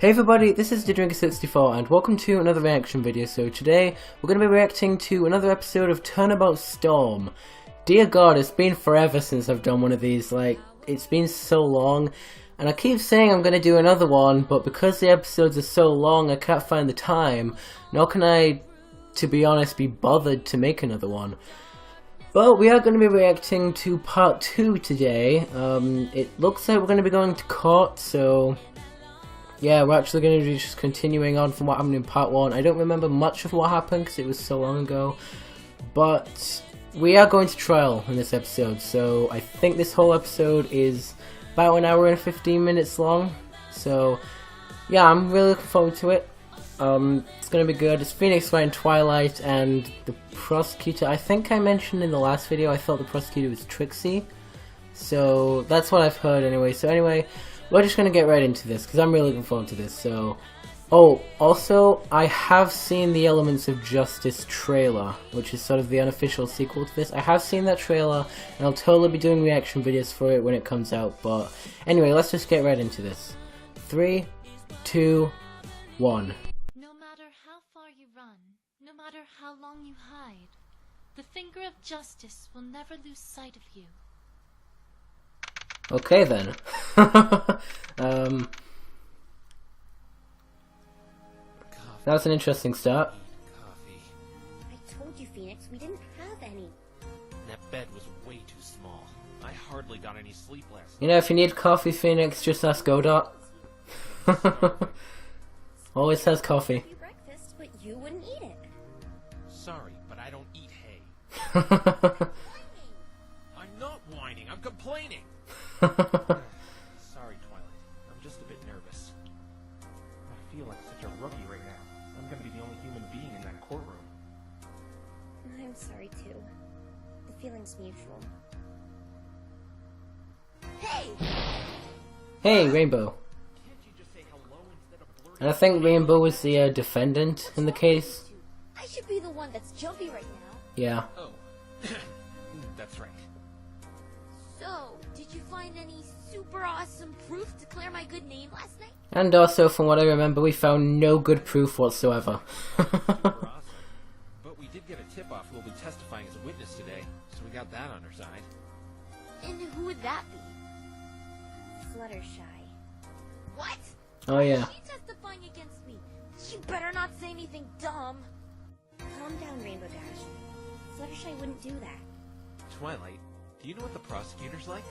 Hey everybody, this is Drinker64 and welcome to another reaction video. So today we're going to be reacting to another episode of Turnabout Storm. Dear God, it's been forever since I've done one of these, like, it's been so long. And I keep saying I'm going to do another one, but because the episodes are so long I can't find the time, nor can I, to be honest, be bothered to make another one. But we are going to be reacting to part 2 today. It looks like we're going to be going to court, so yeah, we're actually going to be just continuing on from what happened in part 1. I don't remember much of what happened because it was so long ago, but we are going to trial in this episode, so I think this whole episode is about an hour and 15 minutes long, so yeah, I'm really looking forward to it. It's going to be good. It's Phoenix Wright and Twilight, and the prosecutor, I think I mentioned in the last video, I thought the prosecutor was Trixie, so that's what I've heard anyway. So anyway, we're just going to get right into this, because I'm really looking forward to this. So, oh, also, I have seen the Elements of Justice trailer, which is sort of the unofficial sequel to this. I have seen that trailer, and I'll totally be doing reaction videos for it when it comes out, but anyway, let's just get right into this. 3, 2, 1. No matter how far you run, no matter how long you hide, the finger of justice will never lose sight of you. Okay then. That was an interesting start. Coffee. I told you, Phoenix, we didn't have any. That bed was way too small. I hardly got any sleep last night. You know, if you need coffee, Phoenix, just ask Godot. Always has coffee. Your breakfast, but you wouldn't eat it. Sorry, but I don't eat hay. I'm not whining, I'm complaining. Sorry, Twilight. I'm just a bit nervous. I feel like such a rookie right now. I'm gonna be the only human being in that courtroom. I'm sorry, too. The feeling's mutual. Hey! Hey, Rainbow. Can't you just say hello instead of blurting? And I think Rainbow was the defendant in the case. I should be the one that's jumpy right now. Yeah. Oh. That's right. So, did you find any super awesome proof to clear my good name last night? And also, from what I remember, we found no good proof whatsoever. Super awesome. But we did get a tip-off who will be testifying as a witness today, so we got that on our side. And who would that be? Fluttershy. What? Oh yeah. She's testifying against me. She better not say anything dumb. Calm down, Rainbow Dash. Fluttershy wouldn't do that. Twilight, do you know what the prosecutor's like?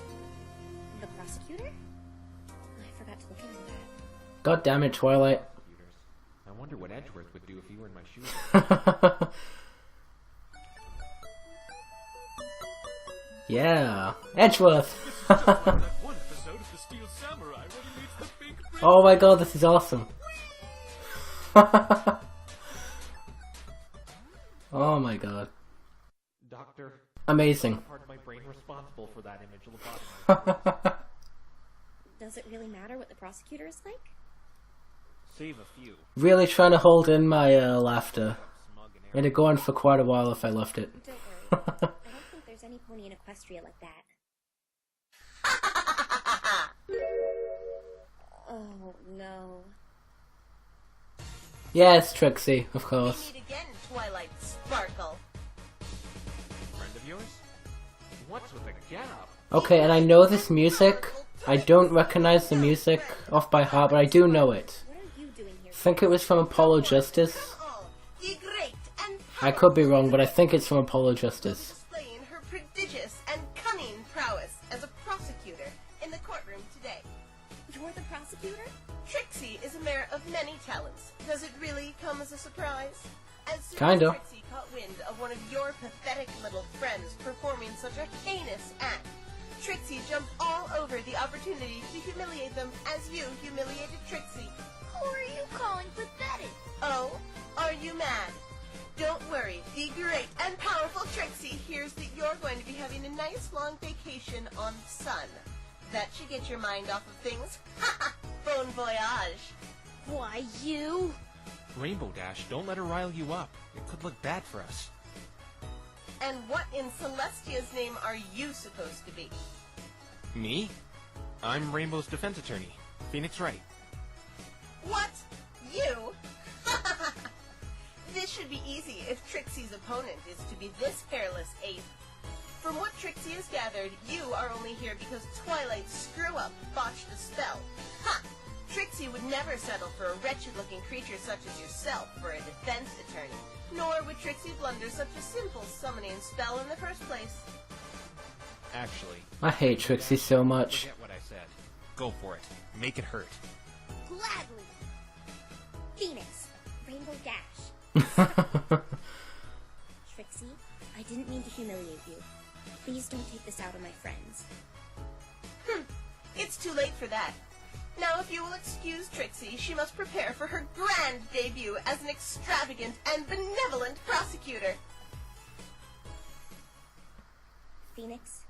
The prosecutor? I forgot to look into that. God damn it, Twilight. I wonder what Edgeworth would do if he were in my shoes. Yeah. Edgeworth. Oh my god, this is awesome. Oh my god. Doctor, Amazing. part of my brain responsible for that image lobotomy. Does it really matter what the prosecutor is like? Save a few. Really trying to hold in my laughter. Smug and It'd go on for quite a while if I left it. Don't worry. I don't think there's any pony in Equestria like that. Oh, no. Yes, Trixie, of course. Meet again, Twilight Sparkle. friend of yours? What's with the get-up? Okay, and I know this music. I don't recognize the music off by heart, but I do know it. What are you doing here? I think it was from Apollo Justice. All the great and I could be wrong, but I think it's from Apollo Justice. displaying her prodigious and cunning prowess as a prosecutor in the courtroom today. You're the prosecutor? Trixie is a mare of many talents. Does it really come as a surprise? As soon Kinda. as Trixie caught wind of one of your pathetic little friends performing such a heinous act, Trixie jumped all over the opportunity to humiliate them as you humiliated Trixie. Who are you calling pathetic? Oh, are you mad? Don't worry, the great and powerful Trixie hears that you're going to be having a nice long vacation on the sun. That should get your mind off of things. Ha ha! Bon voyage! Why, you? Rainbow Dash, don't let her rile you up. It could look bad for us. And what in Celestia's name are you supposed to be? Me? I'm Rainbow's defense attorney, Phoenix Wright. What? if Trixie's opponent is to be this hairless ape. From what Trixie has gathered, you are only here because Twilight's screw-up botched a spell. Ha! Trixie would never settle for a wretched-looking creature such as yourself for a defense attorney, nor would Trixie blunder such a simple summoning spell in the first place. Actually, I hate Trixie so much. forget what I said. Go for it. Make it hurt. Gladly. Phoenix, Rainbow Dash. Trixie, I didn't mean to humiliate you. Please don't take this out on my friends. It's too late for that. Now, if you will excuse Trixie, she must prepare for her grand debut as an extravagant and benevolent prosecutor. Phoenix,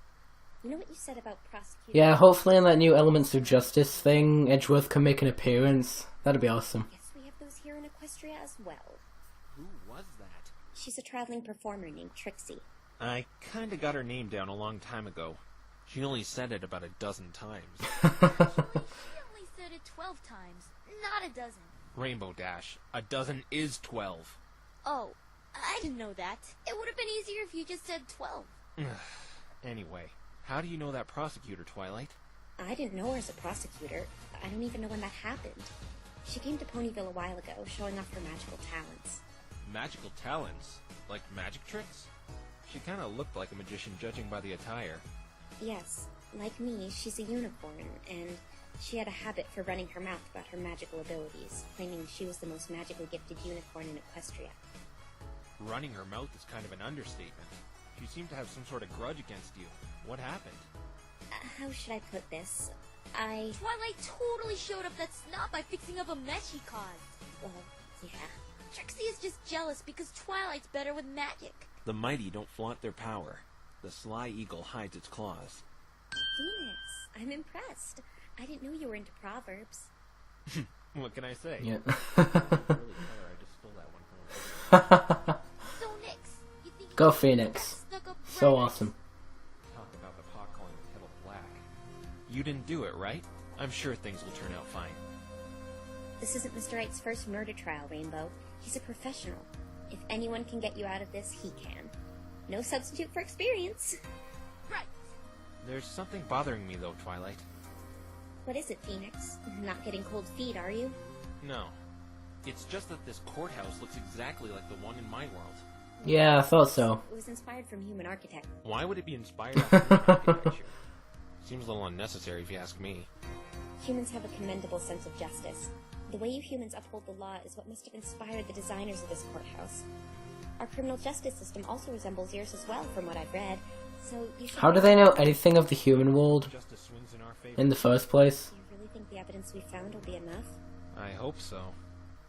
you know what you said about prosecuting? Yeah, hopefully in that new Elements of Justice thing, Edgeworth can make an appearance. That'd be awesome. Guess we have those here in Equestria as well. Who was that? She's a traveling performer named Trixie. I kinda got her name down a long time ago. She only said it about a dozen times. She only said it 12 times, not a dozen. Rainbow Dash. A dozen is 12. Oh, I didn't know that. It would have been easier if you just said 12. Anyway, how do you know that prosecutor, Twilight? I didn't know her as a prosecutor. I don't even know when that happened. She came to Ponyville a while ago, showing off her magical talents. Magical talents? Like magic tricks? She kinda looked like a magician judging by the attire. Yes, like me, she's a unicorn, and she had a habit for running her mouth about her magical abilities, claiming she was the most magically gifted unicorn in Equestria. Running her mouth is kind of an understatement. She seemed to have some sort of grudge against you. What happened? How should I put this? Twilight totally showed up that snot by fixing up a mess she caused. Well, yeah. Trixie is just jealous because Twilight's better with magic. The mighty don't flaunt their power. The sly eagle hides its claws. Phoenix, I'm impressed. I didn't know you were into proverbs. What can I say? Yeah. I just stole that one from So, Nix, you think you Go can Phoenix. stuck up So right? awesome. Talk about the pot calling the kettle black. You didn't do it, right? I'm sure things will turn out fine. This isn't Mr. Wright's first murder trial, Rainbow. He's a professional. If anyone can get you out of this, he can. No substitute for experience. Right. There's something bothering me, though, Twilight. What is it, Phoenix? Not getting cold feet, are you? No. It's just that this courthouse looks exactly like the one in my world. Yeah, I thought so. It was inspired from human architect. Why would it be inspired by human architecture? Seems a little unnecessary if you ask me. Humans have a commendable sense of justice. The way you humans uphold the law is what must have inspired the designers of this courthouse. Our criminal justice system also resembles yours as well, from what I've read. So you should... How do they know anything of the human world Justice swings in our favor. in the first place? Do you really think the evidence we found will be enough? I hope so.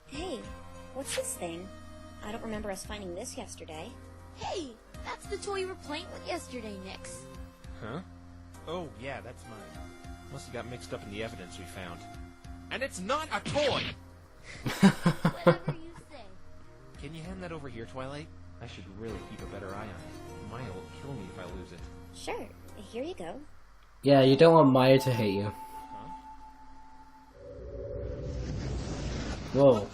Hey, what's this thing? I don't remember us finding this yesterday. Hey, that's the toy you were playing with yesterday, Nix. Huh? Oh, yeah, that's mine. Must have got mixed up in the evidence we found. And it's not a toy! Whatever you say. Can you hand that over here, Twilight? I should really keep a better eye on it. Maya will kill me if I lose it. Sure, here you go. Yeah, you don't want Maya to hate you. Whoa.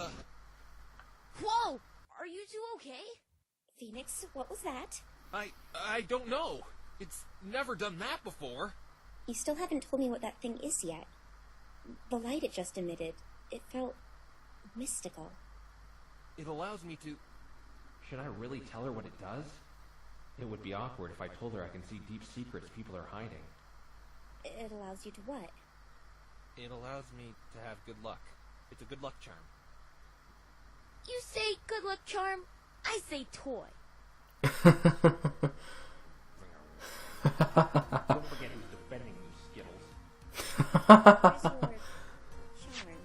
Whoa! Are you two okay? Phoenix, what was that? I don't know. It's never done that before. You still haven't told me what that thing is yet. The light it just emitted, it felt mystical. It allows me to... Should I really tell her what it does? It would be awkward if I told her I can see deep secrets people are hiding. It allows you to what? It allows me to have good luck. It's a good luck charm. You say good luck charm, I say toy. Don't forget who's defending you, Skittles. Where's your charm?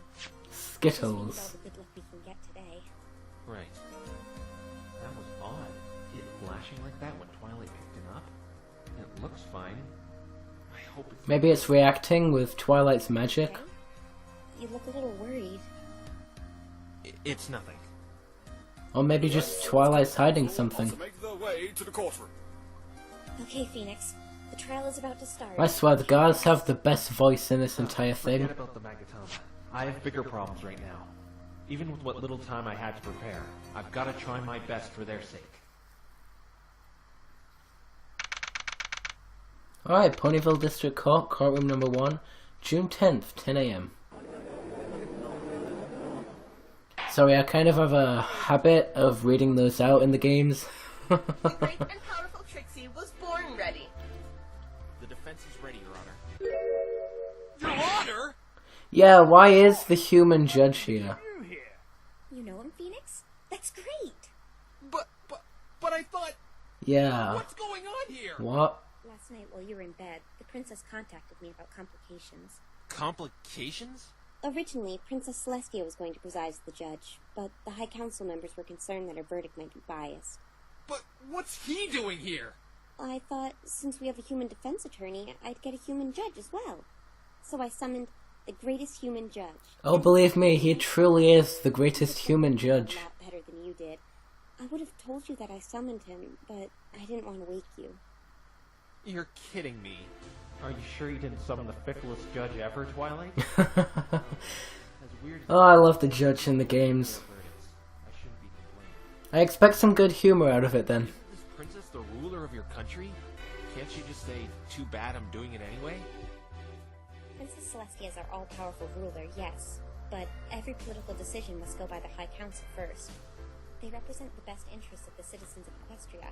Just all Skittles. the good luck we can get today. Right. That was odd. It flashing like that when Twilight picked it up? It looks fine. I hope it's... Maybe it's reacting with Twilight's magic. Okay? You look a little worried. It's nothing. Or maybe just Twilight's hiding something. To make their way to the courtroom. Okay, Phoenix. The trial is about to start. I swear, the guards have the best voice in this entire thing. Forget about the Magatama. I have bigger problems right now. Even with what little time I had to prepare, I've got to try my best for their sake. Alright, Ponyville District Court, courtroom number 1, June 10th, 10 AM. Sorry, I kind of have a habit of reading those out in the games. The great and powerful Trixie was born ready. The defense is ready, Your Honor. Your Honor? Yeah, why is the human judge here? You know him, Phoenix? That's great! But I thought... Yeah. What's going on here? What? Last night while you were in bed, the princess contacted me about complications. Complications? Originally, Princess Celestia was going to preside as the judge, but the High Council members were concerned that her verdict might be biased. But what's he doing here? I thought, since we have a human defense attorney, I'd get a human judge as well. So I summoned the greatest human judge. Oh, believe me, he truly is the greatest human judge. A lot better than you did. I would have told you that I summoned him, but I didn't want to wake you. You're kidding me. Are you sure you didn't summon the ficklest judge ever, Twilight? As weird as Oh, I love the judge in the games. I shouldn't be complaining. I expect some good humor out of it then. Isn't this princess the ruler of your country? Can't you just say, too bad I'm doing it anyway? Princess Celestia is our all-powerful ruler, yes, but every political decision must go by the High Council first. They represent the best interests of the citizens of Equestria.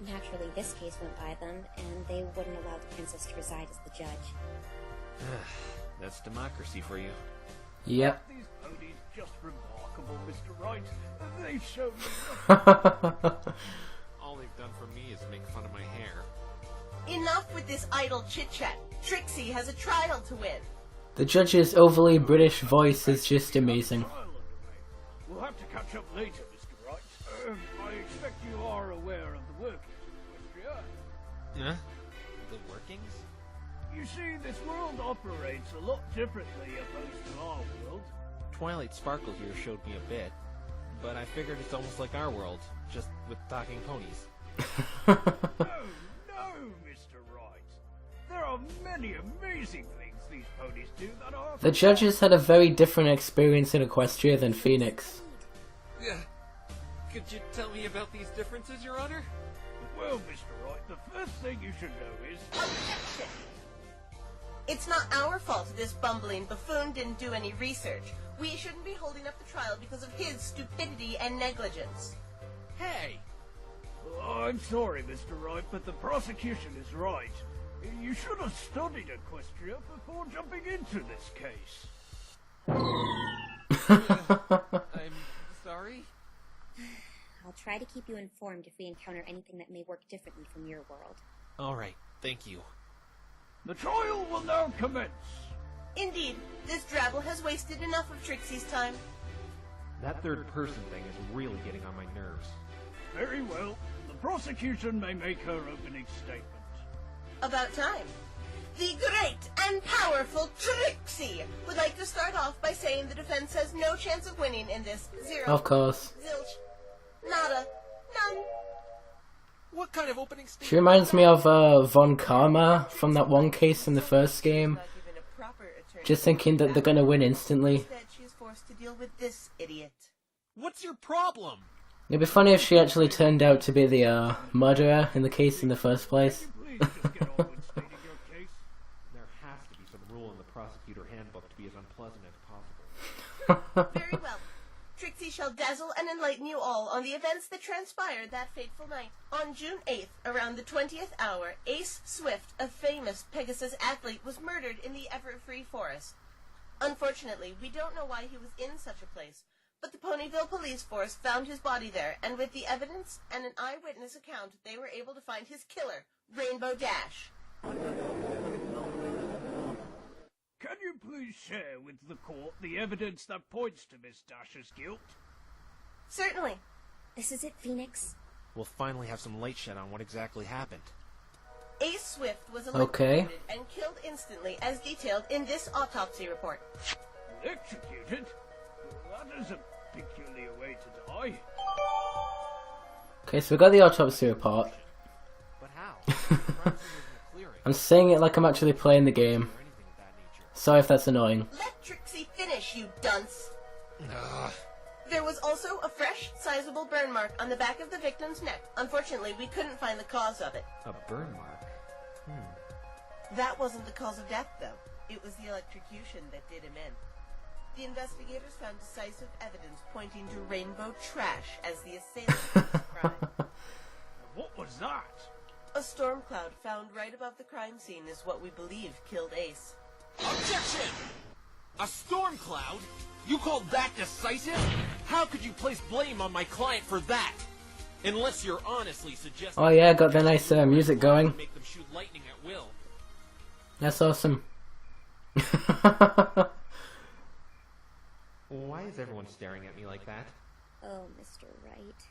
Naturally, this case went by them, and they wouldn't allow the princess to reside as the judge. That's democracy for you. Yep. These ponies just remarkable, Mr. Wright. They show me... All they've done for me is make fun of my hair. Enough with this idle chit-chat. Trixie has a trial to win. The judge's overly British voice is just amazing. Trial underway. We'll have to catch up later, Mr. Wright. I expect you are aware of the workings of Equestria. Huh? The workings? You see, this world operates a lot differently opposed to our world. Twilight Sparkle here showed me a bit, but I figured it's almost like our world, just with talking ponies. No, Mr. Wright. There are many amazing things these ponies do that are... The judges had a very different experience in Equestria than Phoenix. Could you tell me about these differences, Your Honor? Well, Mr. Wright, the first thing you should know is... Objection! It's not our fault this bumbling buffoon didn't do any research. We shouldn't be holding up the trial because of his stupidity and negligence. Hey! I'm sorry, Mr. Wright, but the prosecution is right. You should have studied Equestria before jumping into this case. I'm sorry? I'll try to keep you informed if we encounter anything that may work differently from your world. Alright, thank you. The trial will now commence. Indeed, this drabble has wasted enough of Trixie's time. That third person thing is really getting on my nerves. Very well. The prosecution may make her opening statement. About time. The great and powerful Trixie would like to start off by saying the defense has no chance of winning in this zero, Of course. zilch, nada, none. What kind of opening statement? She reminds me of Von Karma from that one case in the first game. Not even a proper attorney. Just thinking that they're gonna win instantly. Instead, she is forced to deal with this idiot. What's your problem? It'd be funny if she actually turned out to be the murderer in the case in the first place. Please just get on with stating your case. There has to be some rule in the prosecutor handbook to be as unpleasant as possible. Very well. Trixie shall dazzle and enlighten you all on the events that transpired that fateful night. On June 8th, around the 20th hour, Ace Swift, a famous Pegasus athlete, was murdered in the Everfree Forest. Unfortunately, we don't know why he was in such a place, but the Ponyville police force found his body there, and with the evidence and an eyewitness account, they were able to find his killer, Rainbow Dash. Can you please share with the court the evidence that points to Miss Dash's guilt? Certainly. This is it, Phoenix. We'll finally have some light shed on what exactly happened. Ace Swift was Okay. electrocuted and killed instantly, as detailed in this autopsy report. Electrocuted? That is a peculiar way to die. Okay, so we got the autopsy report. But how? The crime scene was in a clearing, I'm saying it like I'm actually playing the game. or anything of that nature. Sorry if that's annoying. Let Trixie finish, you dunce. Ugh. There was also a fresh, sizable burn mark on the back of the victim's neck. Unfortunately, we couldn't find the cause of it. A burn mark? That wasn't the cause of death, though. It was the electrocution that did him in. The investigators found decisive evidence pointing to rainbow trash as the assailant of the crime. What was that? A storm cloud found right above the crime scene is what we believe killed Ace. Objection! A storm cloud? You call that decisive? How could you place blame on my client for that? Unless you're honestly suggesting... Oh yeah, got the nice music going. Make them shoot lightning at will. That's awesome. Why is everyone staring at me like that? Oh, Mr. Wright.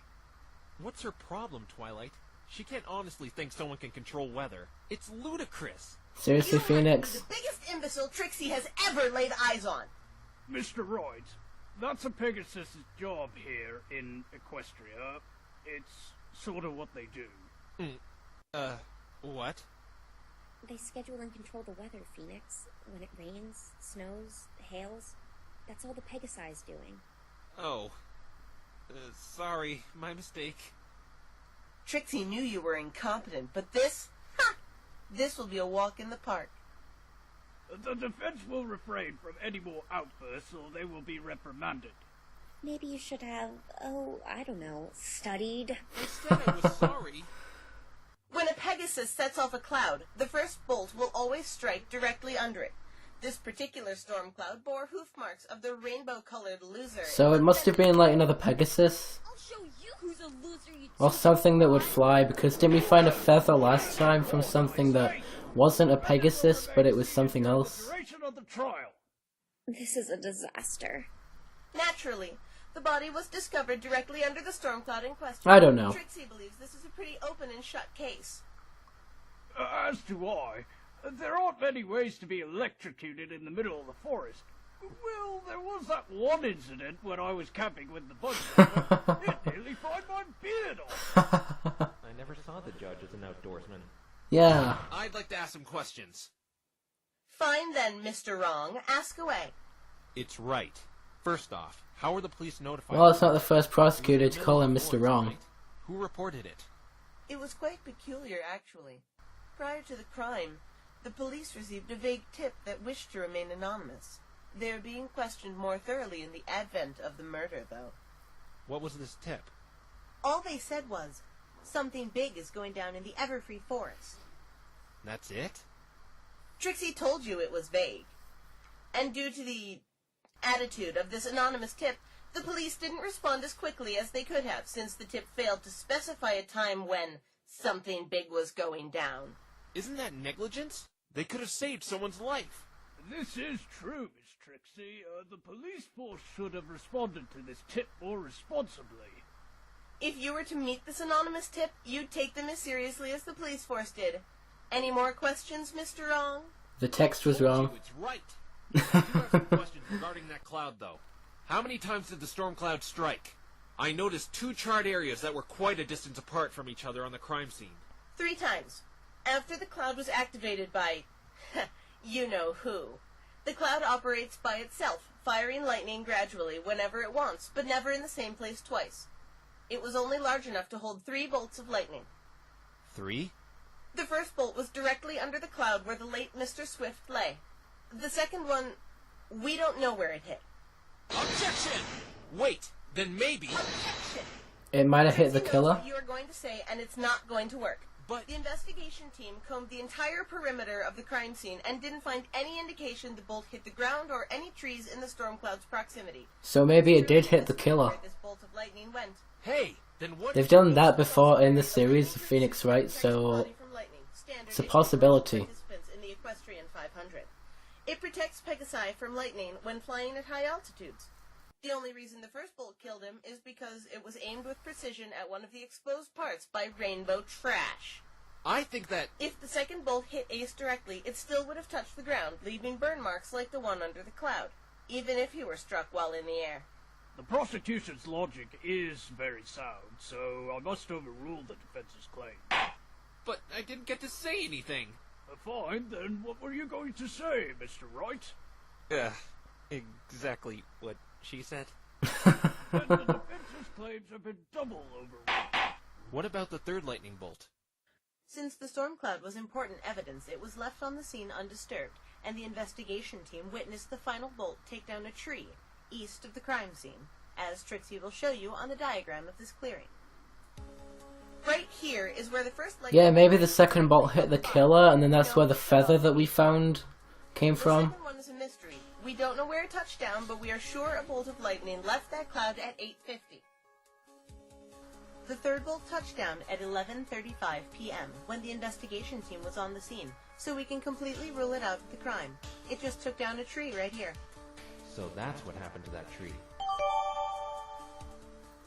What's her problem, Twilight? She can't honestly think someone can control weather. It's ludicrous. Seriously, You might be Phoenix? the biggest imbecile Trixie has ever laid eyes on. Mr. Wright, that's a Pegasus' job here in Equestria. It's sort of what they do. What? They schedule and control the weather, Phoenix. When it rains, snows, hails, that's all the Pegasi's doing. Oh. Sorry, my mistake. Trixie knew you were incompetent, but this will be a walk in the park. The defense will refrain from any more outbursts, or they will be reprimanded. Maybe you should have, I don't know, studied. Instead, I was sorry. When a Pegasus sets off a cloud, the first bolt will always strike directly under it. This particular storm cloud bore hoof marks of the rainbow-colored loser. So it must have been like another Pegasus? I'll show you who's a loser, you Or something that would fly, because didn't we find a feather last time from something that wasn't a Pegasus, but it was something else? Duration of the trial. This is a disaster. Naturally, the body was discovered directly under the storm cloud in question. I don't know. Trixie believes this is a pretty open and shut case. As do I. There aren't many ways to be electrocuted in the middle of the forest. Well, there was that one incident when I was camping with the bugs. It nearly fried my beard off. I never saw the judge as an outdoorsman. Yeah. I'd like to ask some questions. Fine then, Mr. Wrong. Ask away. It's right. First off, how were the police notified? Well, it's not the first prosecutor to call him Mr. Wrong. Who reported it? It was quite peculiar, actually. Prior to the crime, the police received a vague tip that wished to remain anonymous. They are being questioned more thoroughly in the advent of the murder, though. What was this tip? All they said was, something big is going down in the Everfree Forest. That's it? Trixie told you it was vague. And due to the attitude of this anonymous tip, the police didn't respond as quickly as they could have, since the tip failed to specify a time when something big was going down. Isn't that negligence? They could have saved someone's life. This is true, Miss Trixie. The police force should have responded to this tip more responsibly. If you were to meet this anonymous tip, you'd take them as seriously as the police force did. Any more questions, Mr. Wrong? The text was wrong. It's right. I do have some questions regarding that cloud, though. How many times did the storm cloud strike? I noticed 2 charred areas that were quite a distance apart from each other on the crime scene. 3 times. After the cloud was activated by... you know who. The cloud operates by itself, firing lightning gradually whenever it wants, but never in the same place twice. It was only large enough to hold 3 bolts of lightning. 3? The first bolt was directly under the cloud where the late Mr. Swift lay. The second one, we don't know where it hit. Objection! Wait, then maybe... Objection! It might have hit the Trixie knows killer. what you are going to say, and it's not going to work. But... The investigation team combed the entire perimeter of the crime scene and didn't find any indication the bolt hit the ground or any trees in the storm cloud's proximity. So maybe it did hit the killer. Where this bolt of lightning went. Hey, then what... They've done that before in the series, the Phoenix Wright, so it's a possibility. Participants in the Equestrian 500. It protects Pegasi from lightning when flying at high altitudes. The only reason the first bolt killed him is because it was aimed with precision at one of the exposed parts by rainbow trash. I think that... If the second bolt hit Ace directly, it still would have touched the ground, leaving burn marks like the one under the cloud, even if he were struck while in the air. The prosecution's logic is very sound, so I must overrule the defense's claim. But I didn't get to say anything. Fine, then what were you going to say, Mr. Wright? Exactly what she said. And the defense's claims have been double overruled. What about the third lightning bolt? Since the storm cloud was important evidence, it was left on the scene undisturbed, and the investigation team witnessed the final bolt take down a tree east of the crime scene, as Trixie will show you on the diagram of this clearing. Right here is where the first lightning Yeah, maybe the second bolt hit the killer, and then that's where the feather that we found came from. The second one is a mystery. We don't know where it touched down, but we are sure a bolt of lightning left that cloud at 8:50. The third bolt touched down at 11:35 p.m. when the investigation team was on the scene, so we can completely rule it out of the crime. It just took down a tree right here. So that's what happened to that tree.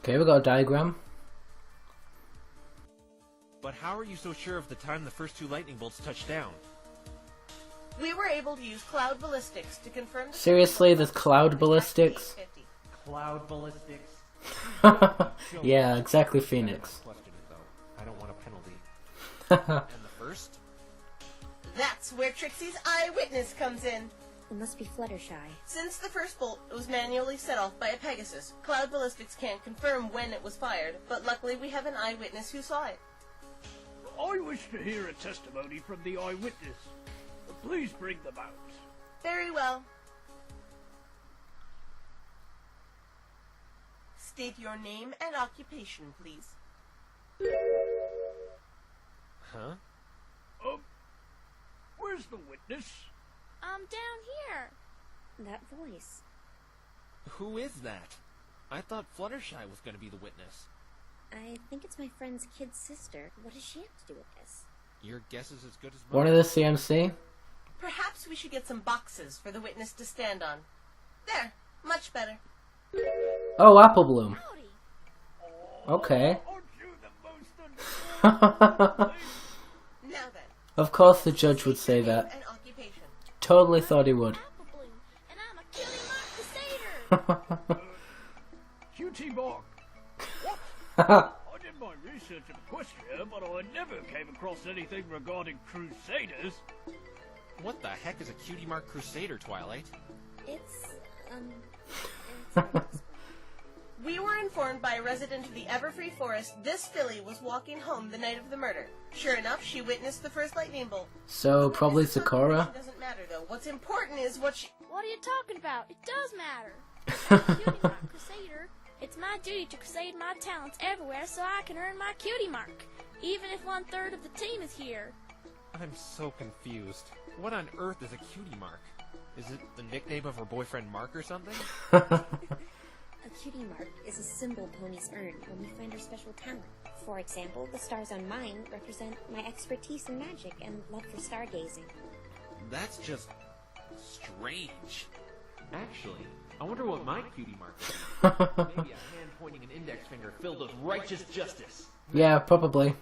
Okay, we got a diagram. But how are you so sure of the time the first two lightning bolts touched down? We were able to use cloud ballistics to confirm the Seriously, there's cloud ballistics? 8:50. Cloud ballistics? Yeah, exactly, Phoenix. Question it though. I don't want a penalty. And the first? That's where Trixie's eyewitness comes in. It must be Fluttershy. Since the first bolt was manually set off by a Pegasus, cloud ballistics can't confirm when it was fired, but luckily we have an eyewitness who saw it. I wish to hear a testimony from the eyewitness. Please bring them out. Very well. State your name and occupation, please. Huh? Where's the witness? I'm down here. That voice. Who is that? I thought Fluttershy was going to be the witness. I think it's my friend's kid sister. What does she have to do with this? Your guess is as good as One mine. of the CMC? Perhaps we should get some boxes for the witness to stand on. There, much better. Oh, Apple Bloom. Howdy. Okay. Aren't you the most Now then, Of course the judge would say that. and occupation. Totally thought he would. Apple Bloom, and I'm a cutie mark crusader. Cutie Mark? What? I did my research in Equestria, but I never came across anything regarding Crusaders. What the heck is a cutie mark crusader, Twilight? It's hard to explain. We were informed by a resident of the Everfree Forest this filly was walking home the night of the murder. Sure enough, she witnessed the first lightning bolt. So, probably This Sakura? confirmation doesn't matter though. What's important is what she... What are you talking about? It does matter. As a cutie mark crusader, it's my duty to crusade my talents everywhere so I can earn my cutie mark, even if 1/3 of the team is here. I'm so confused. What on earth is a cutie mark? Is it the nickname of her boyfriend Mark or something? A cutie mark is a symbol ponies earn when we find our special talent. For example, the stars on mine represent my expertise in magic and love for stargazing. That's just strange. Actually, I wonder what my cutie mark is. Maybe a hand pointing an index finger filled with righteous justice. Yeah, probably.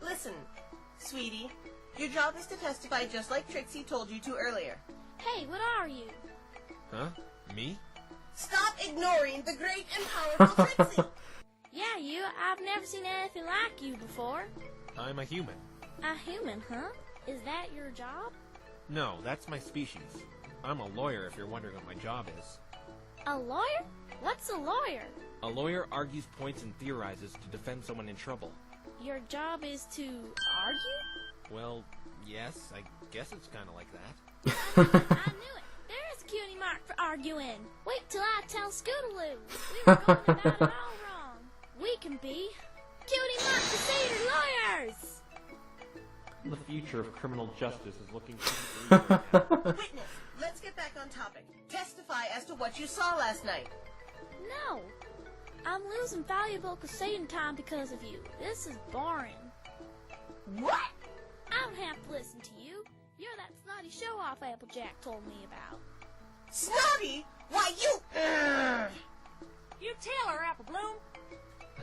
Listen, sweetie. Your job is to testify just like Trixie told you to earlier. Hey, what are you? Huh? Me? Stop ignoring the great and powerful Trixie! Yeah, you. I've never seen anything like you before. I'm a human. A human, huh? Is that your job? No, that's my species. I'm a lawyer if you're wondering what my job is. A lawyer? What's a lawyer? A lawyer argues points and theorizes to defend someone in trouble. Your job is to argue? Well, yes, I guess it's kind of like that. I knew it. There is a cutie mark for arguing. Wait till I tell Scootaloo. We were going about it all wrong. We can be cutie mark crusader lawyers. The future of criminal justice is looking pretty bleak right now. Witness, let's get back on topic. Testify as to what you saw last night. No. I'm losing valuable crusading time because of you. This is boring. What? I don't have to listen to you. You're that snotty show-off Applejack told me about. Snotty? Why, you... You tell her, Apple Bloom.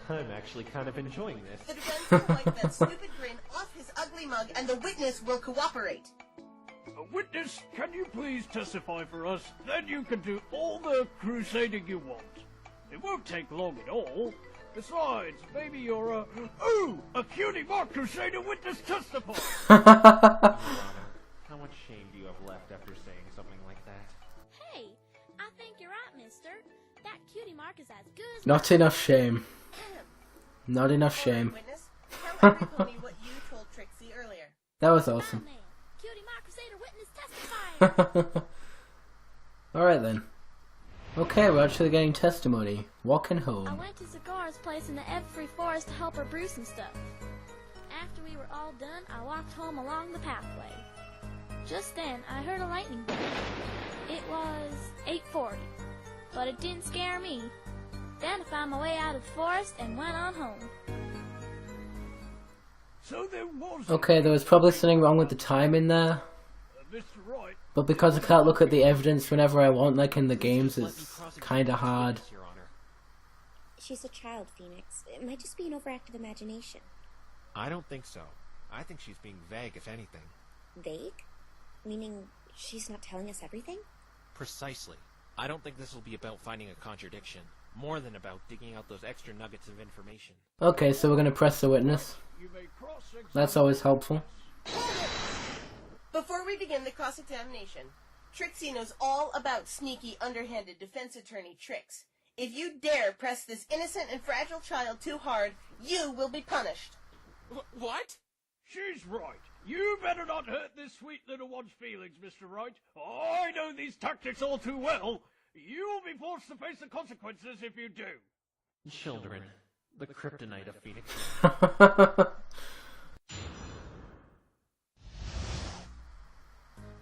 I'm actually kind of enjoying The this. defense will wipe that stupid grin off his ugly mug and the witness will cooperate. Witness, can you please testify for us? Then you can do all the crusading you want. It won't take long at all. Besides, maybe you're a cutie mark crusader witness testify. Your Honor, how much shame do you have left after saying something like that? Hey, Mark is as good as Not enough shame. Not enough All right, shame. witness, tell every pony what you told Trixie earlier. That was my awesome. man. Cutie Mark Crusader witness testifying. Alright then. Okay, we're actually getting testimony. Walking I home. went to Zagara's place in the Everfree Forest to help her brew some stuff. After we were all done, I walked home along the pathway. Just then, I heard a lightning bolt. It was 8:40, but it didn't scare me. Then I found my way out of the forest and went on home. So there was... Okay, there was probably something wrong with the timing there. Mr. Wright, But because I can't look at the evidence whenever I want, like in the games, Let me it's cross-examine kinda this hard. witness, Your Honor. She's a child, Phoenix. It might just be an overactive imagination. I don't think so. I think she's being vague, if anything. Vague? Meaning she's not telling us everything? Precisely. I don't think this will be about finding a contradiction, more than about digging out those extra nuggets of information. Okay, so we're gonna press the witness. you may cross-examine... That's always helpful. Before we begin the cross-examination, Trixie knows all about sneaky, underhanded defense attorney tricks. If you dare press this innocent and fragile child too hard, you will be punished. What? She's right. You better not hurt this sweet little one's feelings, Mr. Wright. I know these tactics all too well. You will be forced to face the consequences if you do. Children. The kryptonite of Phoenix.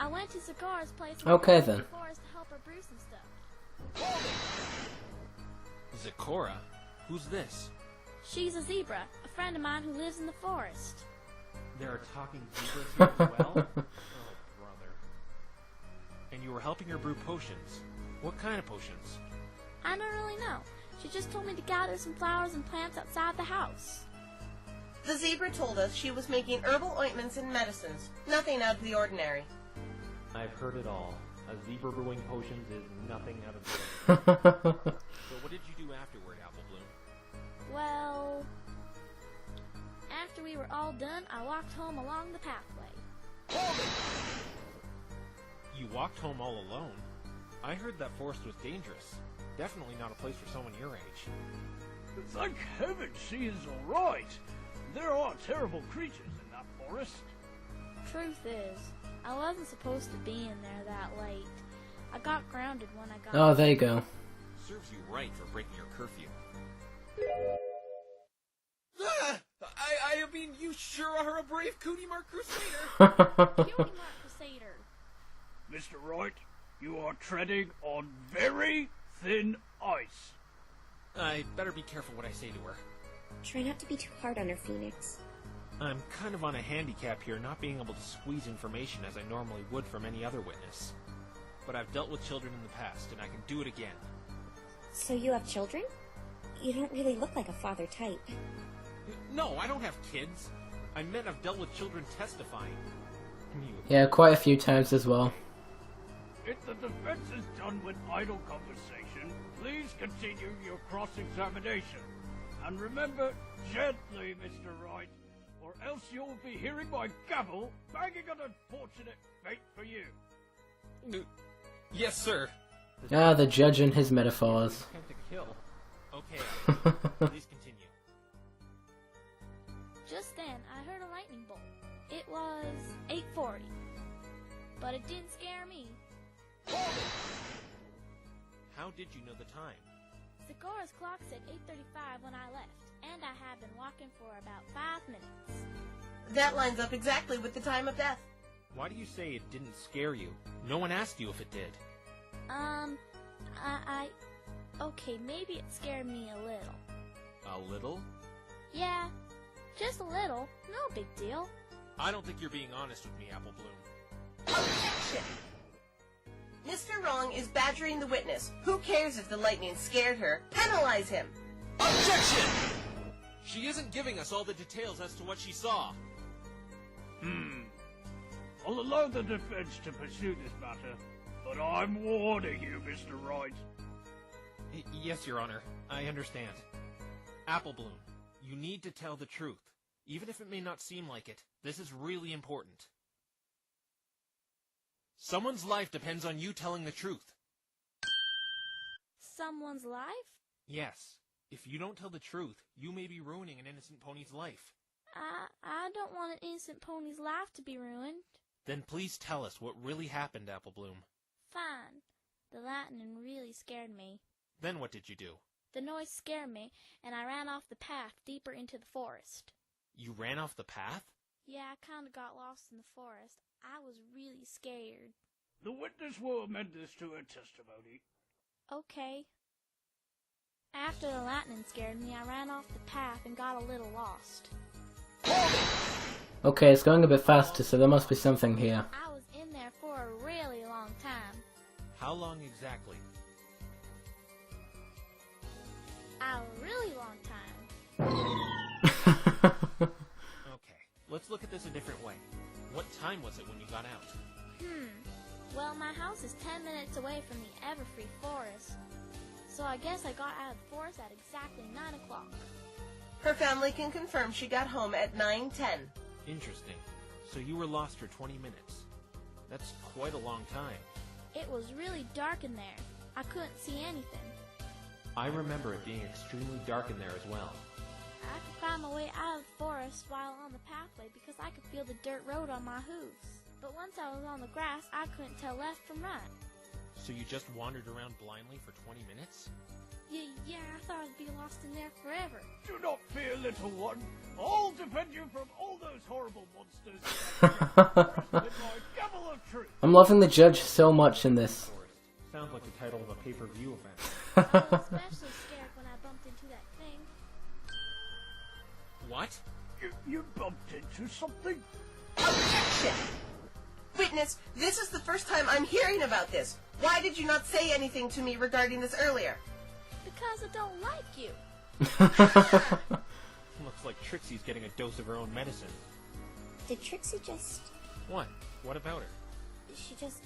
I went to Zagara's place in Okay, the then. Everfree Forest to help her brew some stuff. Zecora? Who's this? She's a zebra, a friend of mine who lives in the forest. There are talking zebras here as well? Oh, brother. And you were helping her brew potions. What kind of potions? I don't really know. She just told me to gather some flowers and plants outside the house. The zebra told us she was making herbal ointments and medicines. Nothing out of the ordinary. I've heard it all. A zebra brewing potions is nothing out of the ordinary. So what did you do afterward, Apple Bloom? Well, after we were all done, I walked home along the pathway. You walked home all alone? I heard that forest was dangerous. Definitely not a place for someone your age. Thank heaven she is all right. There are terrible creatures in that forest. Truth is, I wasn't supposed to be in there that late. I got grounded when I got... Oh, there you go. Serves you right for breaking your curfew. I mean, you sure are a brave Cootie Mark Crusader! Cutie Mark Crusader. Mr. Wright, you are treading on very thin ice. I better be careful what I say to her. Try not to be too hard on her, Phoenix. I'm kind of on a handicap here, not being able to squeeze information as I normally would from any other witness. But I've dealt with children in the past, and I can do it again. So you have children? You don't really look like a father type. No, I don't have kids. I meant I've dealt with children testifying. Yeah, quite a few times as well. If the defense is done with idle conversation, please continue your cross-examination. And remember, gently, Mr. Wright, or else you'll be hearing my gavel banging an unfortunate fate for you. Yes, sir. Ah, the judge and his metaphors. Attempt to kill. Okay, please continue. Just then, I heard a lightning bolt. It was 8:40, but it didn't scare me. How did you know the time? Zagara's clock said 8:35 when I left, and I had been walking for about 5 minutes. That lines up exactly with the time of death. Why do you say it didn't scare you? No one asked you if it did. Okay, maybe it scared me a little. A little? Yeah, just a little. No big deal. I don't think you're being honest with me, Apple Bloom. Objection! Mr. Wrong is badgering the witness. Who cares if the lightning scared her? Penalize him! Objection! She isn't giving us all the details as to what she saw. I'll allow the defense to pursue this matter, but I'm warning you, Mr. Wright. Yes, Your Honor. I understand. Apple Bloom, you need to tell the truth. Even if it may not seem like it, this is really important. Someone's life depends on you telling the truth. Someone's life? Yes. If you don't tell the truth, you may be ruining an innocent pony's life. I don't want an innocent pony's life to be ruined. Then please tell us what really happened, Apple Bloom. Fine. The lightning really scared me. Then what did you do? The noise scared me, and I ran off the path deeper into the forest. You ran off the path? Yeah, I kinda got lost in the forest. I was really scared. The witness will amend this to her testimony. Okay. After the lightning scared me, I ran off the path and got a little lost. Okay, it's going a bit faster, so there must be something here. I was in there for a really long time. How long exactly? A really long time. Okay, let's look at this a different way. What time was it when you got out? Well, my house is 10 minutes away from the Everfree Forest. So I guess I got out of the forest at exactly 9 o'clock. Her family can confirm she got home at 9:10. Interesting. So you were lost for 20 minutes. That's quite a long time. It was really dark in there. I couldn't see anything. I remember it being extremely dark in there as well. I could find my way out of the forest while on the pathway because I could feel the dirt road on my hooves. But once I was on the grass, I couldn't tell left from right. So you just wandered around blindly for 20 minutes? Yeah, I thought I'd be lost in there forever. Do not fear, little one. I'll defend you from all those horrible monsters. With my gavel of truth. I'm loving the judge so much in this. Sounds like the title of a pay-per-view event. I was especially scared when I bumped into that thing. What? You bumped into something? Objection! Witness, this is the first time I'm hearing about this. Why did you not say anything to me regarding this earlier? Because I don't like you. Looks like Trixie's getting a dose of her own medicine. Did Trixie just... What? What about her? She just...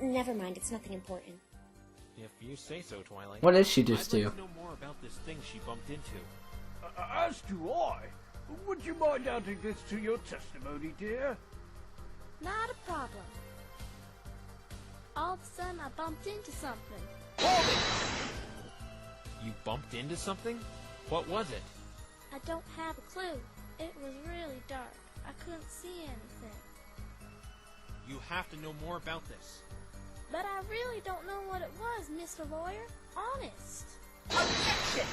Never mind, it's nothing important. If you say so, Twilight. What did she just I'd do? like to know more about this thing she bumped into. As do I. Would you mind adding this to your testimony, dear? Not a problem. All of a sudden, I bumped into something. You bumped into something? What was it? I don't have a clue. It was really dark. I couldn't see anything. You have to know more about this. But I really don't know what it was, Mr. Lawyer. Honest. Objection!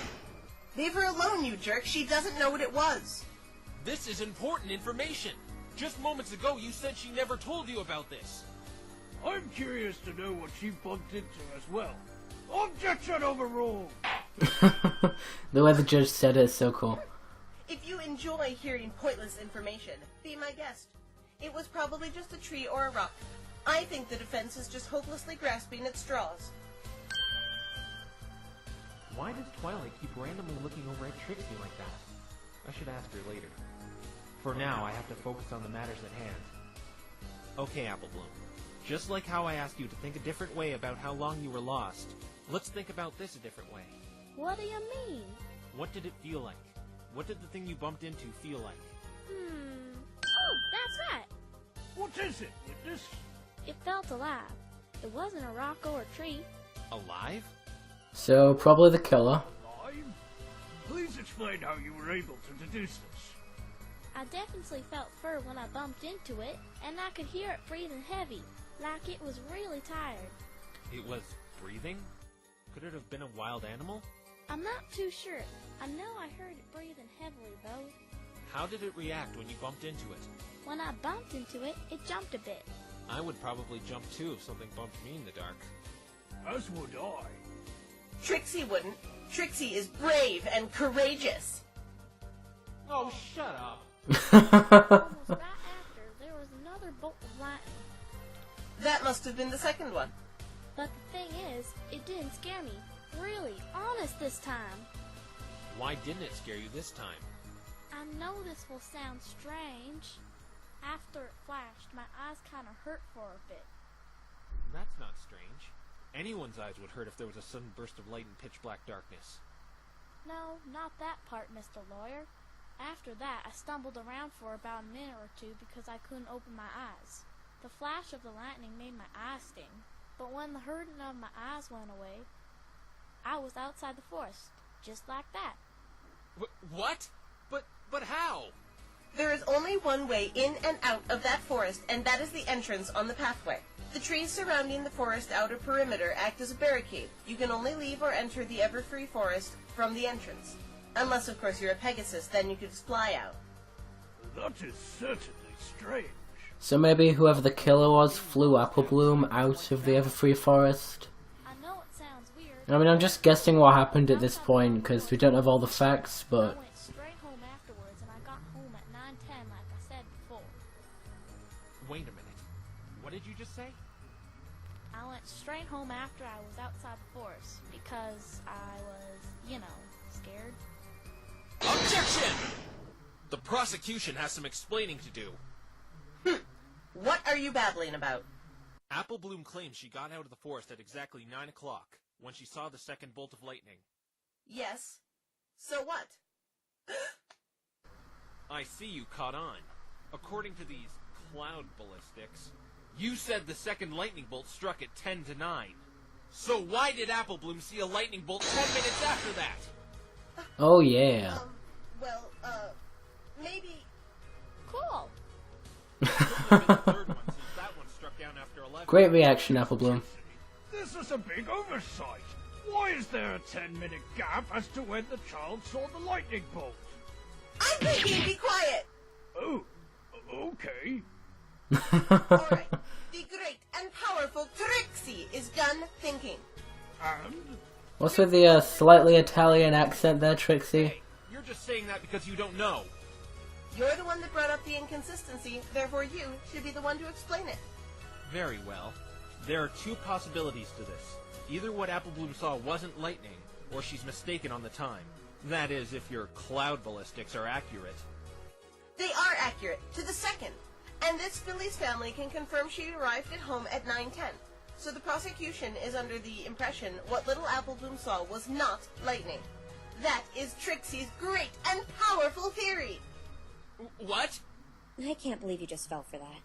Leave her alone, you jerk. She doesn't know what it was. This is important information. Just moments ago, you said she never told you about this. I'm curious to know what she bumped into as well. Objection overruled! The way the judge said it is so cool. If you enjoy hearing pointless information, be my guest. It was probably just a tree or a rock. I think the defense is just hopelessly grasping at straws. Why does Twilight keep randomly looking over at Trixie like that? I should ask her later. For now, I have to focus on the matters at hand. Okay, Apple Bloom. Just like how I asked you to think a different way about how long you were lost, let's think about this a different way. What do you mean? What did it feel like? What did the thing you bumped into feel like? Oh, that's right. What is it, witness? It felt alive. It wasn't a rock or a tree. Alive? So, probably the killer. Alive? Please explain how you were able to deduce this. I definitely felt fur when I bumped into it, and I could hear it breathing heavy, like it was really tired. It was breathing? Could it have been a wild animal? I'm not too sure. I know I heard it breathing heavily, though. How did it react when you bumped into it? When I bumped into it, it jumped a bit. I would probably jump too if something bumped me in the dark. As would I. Trixie wouldn't. Trixie is brave and courageous. Oh, shut up! Almost right after, there was another bolt of lightning. That must have been the second one. But the thing is, it didn't scare me. Really, honest this time. Why didn't it scare you this time? I know this will sound strange. After it flashed, my eyes kind of hurt for a bit. That's not strange. Anyone's eyes would hurt if there was a sudden burst of light in pitch-black darkness. No, not that part, Mr. Lawyer. After that, I stumbled around for about a minute or two because I couldn't open my eyes. The flash of the lightning made my eyes sting, but when the hurting of my eyes went away, I was outside the forest, just like that. What? But how? There is only one way in and out of that forest, and that is the entrance on the pathway. The trees surrounding the forest outer perimeter act as a barricade. You can only leave or enter the ever-free forest from the entrance. Unless, of course, you're a Pegasus, then you could just fly out. That is certainly strange. So maybe whoever the killer was flew Applebloom out of the Everfree Forest? I know it sounds weird. I mean, I'm just guessing what happened at this point, because we don't have all the facts, I but... went straight home afterwards, and I got home at 9:10, like I said before. Wait a minute. What did you just say? I went straight home after I was outside the forest, because I was, scared. Objection! The prosecution has some explaining to do. What are you babbling about? Applebloom claims she got out of the forest at exactly 9 o'clock, when she saw the second bolt of lightning. Yes. So what? I see you caught on. According to these cloud ballistics, you said the second lightning bolt struck at 10 to 9. So why did Applebloom see a lightning bolt 10 minutes after that? Oh yeah. Maybe... Cool. Couldn't have been the third one, since that one struck down after 11. Great reaction, Applebloom. This is a big oversight. Why is there a 10-minute gap as to when the child saw the lightning bolt? I'm thinking, be quiet! Oh, okay. Alright, the great and powerful Trixie is done thinking. And? What's with the slightly Italian accent there, Trixie? Hey, you're just saying that because you don't know. You're the one that brought up the inconsistency, therefore you should be the one to explain it. Very well. There are two possibilities to this. Either what Applebloom saw wasn't lightning, or she's mistaken on the time. That is, if your cloud ballistics are accurate. They are accurate, to the second. And this Philly's family can confirm she arrived at home at 9:10. So the prosecution is under the impression what little Applebloom saw was not lightning. That is Trixie's great and powerful theory. What? I can't believe you just fell for that.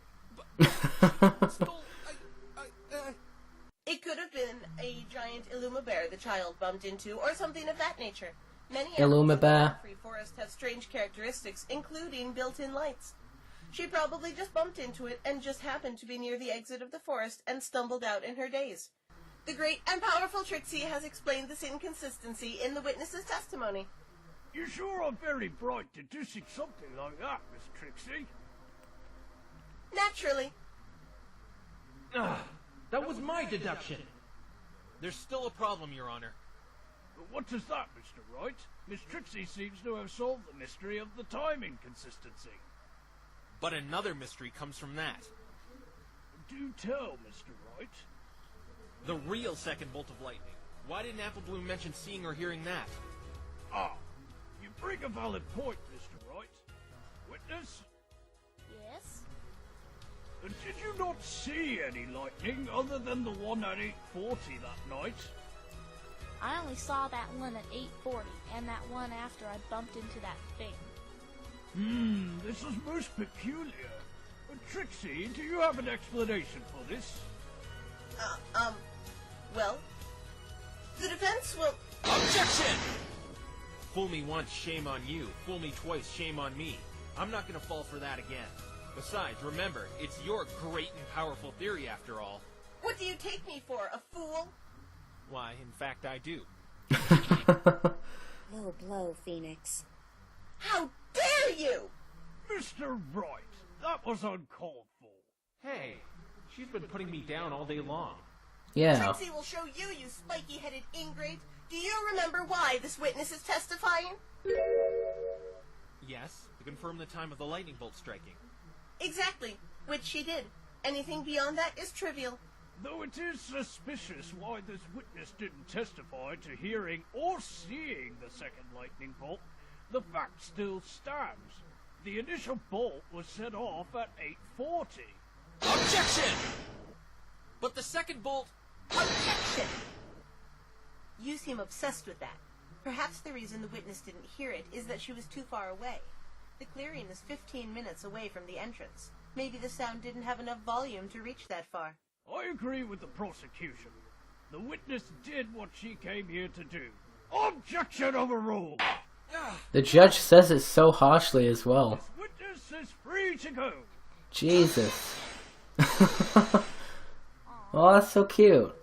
It could have been a giant Illuma bear the child bumped into, or something of that nature. Many Illuma animals in bear. the free forest have strange characteristics, including built-in lights. She probably just bumped into it and just happened to be near the exit of the forest and stumbled out in her daze. The great and powerful Trixie has explained this inconsistency in the witness's testimony. You sure are very bright deducing something like that, Miss Trixie. Naturally. That was my deduction. There's still a problem, Your Honor. But what is that, Mr. Wright? Miss Trixie seems to have solved the mystery of the time inconsistency. But another mystery comes from that. Do tell, Mr. Wright. The real second bolt of lightning. Why didn't Applebloom mention seeing or hearing that? Ah, you bring a valid point, Mr. Wright. Witness? Yes? Did you not see any lightning other than the one at 8:40 that night? I only saw that one at 8:40, and that one after I bumped into that thing. This is most peculiar. Trixie, do you have an explanation for this? Well, the defense will... Objection! Fool me once, shame on you. Fool me twice, shame on me. I'm not gonna fall for that again. Besides, remember, it's your great and powerful theory after all. What do you take me for, a fool? Why, in fact, I do. Low blow, Phoenix. How dare you! Mr. Wright, that was uncalled for. Hey, she's been putting me down all day long. Yeah. Trixie will show you, you spiky-headed ingrate. Do you remember why this witness is testifying? Yes, to confirm the time of the lightning bolt striking. Exactly, which she did. Anything beyond that is trivial. Though it is suspicious why this witness didn't testify to hearing or seeing the second lightning bolt, the fact still stands. The initial bolt was set off at 8:40. Objection! But the second bolt... Objection! You seem obsessed with that. Perhaps the reason the witness didn't hear it is that she was too far away. The clearing is 15 minutes away from the entrance. Maybe the sound didn't have enough volume to reach that far. I agree with the prosecution. The witness did what she came here to do. Objection overruled. The judge says it so harshly as well. This witness is free to go. Jesus. Oh, that's so cute.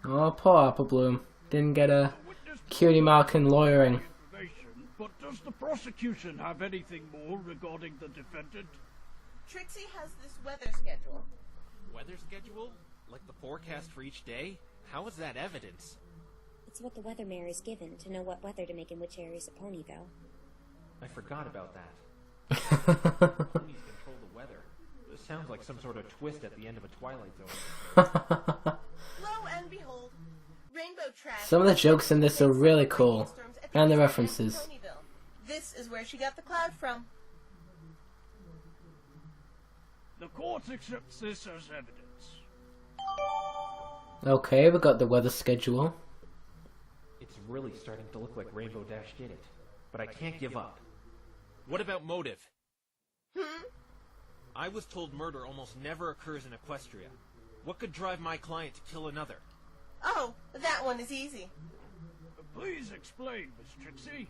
Oh, poor Apple Bloom. Didn't get a cutie mark in lawyering. But does the prosecution have anything more regarding the defendant? Trixie has this weather schedule. Weather schedule? Like the forecast for each day? How is that evidence? It's what the weather mare is given to know what weather to make in which areas of Ponyville. I forgot about that. Ponies control the weather. This sounds like some sort of twist at the end of a Twilight Zone. Lo and behold, Rainbow Trash... Some of the jokes in this are really cool. And the references. Ponyville. This is where she got the cloud from. The court accepts this as evidence. Okay, we got the weather schedule. It's really starting to look like Rainbow Dash did it. But I can't give up. What about motive? Hmm? I was told murder almost never occurs in Equestria. What could drive my client to kill another? Oh, that one is easy. Please explain, Miss Trixie.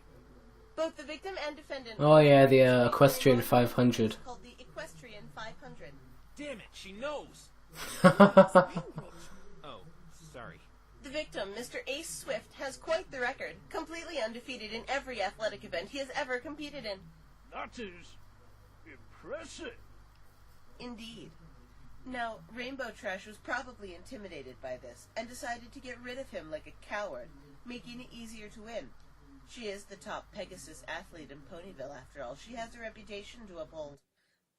Both the victim and defendant... Oh yeah, the Equestrian 500. ...called the Equestrian 500. Damn it, she knows! Oh, sorry. The victim, Mr. Ace Swift, has quite the record, completely undefeated in every athletic event he has ever competed in. That is impressive. Indeed. Now, Rainbow Trash was probably intimidated by this, and decided to get rid of him like a coward, making it easier to win. She is the top Pegasus athlete in Ponyville, after all. She has a reputation to uphold.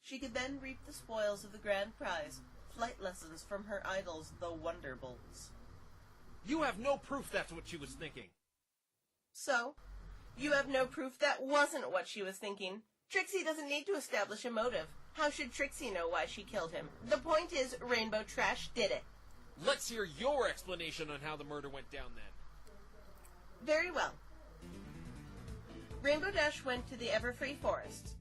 She could then reap the spoils of the grand prize, flight lessons from her idols, the Wonderbolts. You have no proof that's what she was thinking. So, you have no proof that wasn't what she was thinking. Trixie doesn't need to establish a motive. How should Trixie know why she killed him? The point is, Rainbow Trash did it. Let's hear your explanation on how the murder went down then. Very well. Rainbow Dash went to the Everfree Forest.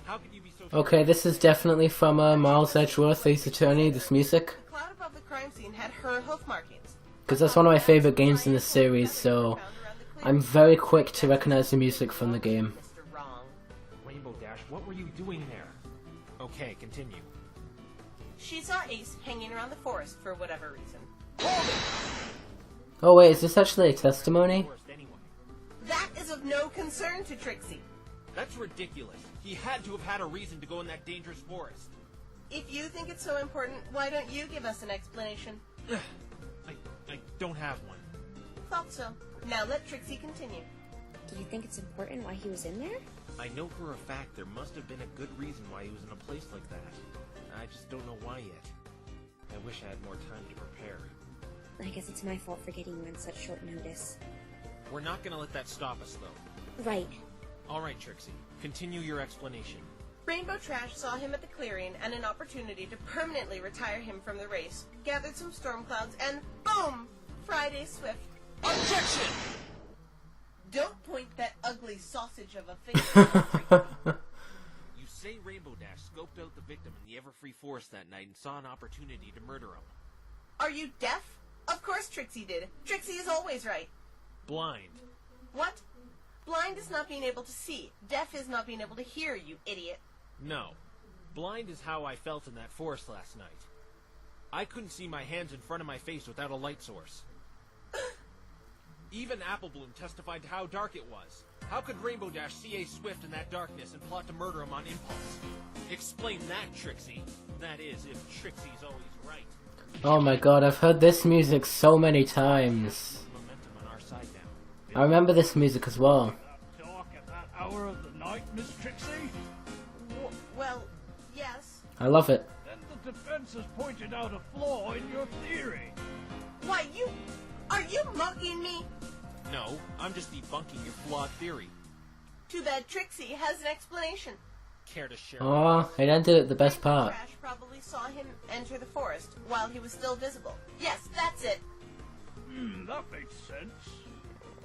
How could you be so sure? Okay, this is definitely from Miles Edgeworth, Ace Attorney, this music. The cloud above the crime scene had her hoof markings. Because that's one of my favourite games in the series, so I'm very quick to recognise the music from the game. Mr. Wrong. Rainbow Dash, what were you doing there? Okay, continue. She saw Ace hanging around the forest for whatever reason. Oh wait, is this actually a testimony? Worst anyway. That is of no concern to Trixie. That's ridiculous. He had to have had a reason to go in that dangerous forest. If you think it's so important, why don't you give us an explanation? I don't have one. Thought so. Now let Trixie continue. Do you think it's important why he was in there? I know for a fact there must have been a good reason why he was in a place like that. I just don't know why yet. I wish I had more time to prepare. I guess it's my fault for getting you on such short notice. We're not gonna let that stop us, though. Right. Alright, Trixie. Continue your explanation. Rainbow Trash saw him at the clearing and an opportunity to permanently retire him from the race, gathered some storm clouds, and boom! Friday Swift. Objection! Don't point that ugly sausage of a finger. You say Rainbow Dash scoped out the victim in the Everfree Forest that night and saw an opportunity to murder him. Are you deaf? Of course Trixie did. Trixie is always right. Blind. What? Blind is not being able to see. Deaf is not being able to hear, you idiot. No. Blind is how I felt in that forest last night. I couldn't see my hands in front of my face without a light source. Even Apple Bloom testified to how dark it was. How could Rainbow Dash see Ace Swift in that darkness and plot to murder him on impulse? Explain that, Trixie. That is, if Trixie's always right. Oh my god, I've heard this music so many times. Momentum on our side now. I remember this music as well. Dark at that hour of the night, Miss Trixie? Well, yes. I love it. Then the defense has pointed out a flaw in your theory. Why, are you mocking me? No, I'm just debunking your flawed theory. Too bad Trixie has an explanation. Care to share? Oh, it ended at the best part. Trash probably saw him enter the forest while he was still visible. Yes, that's it. That makes sense.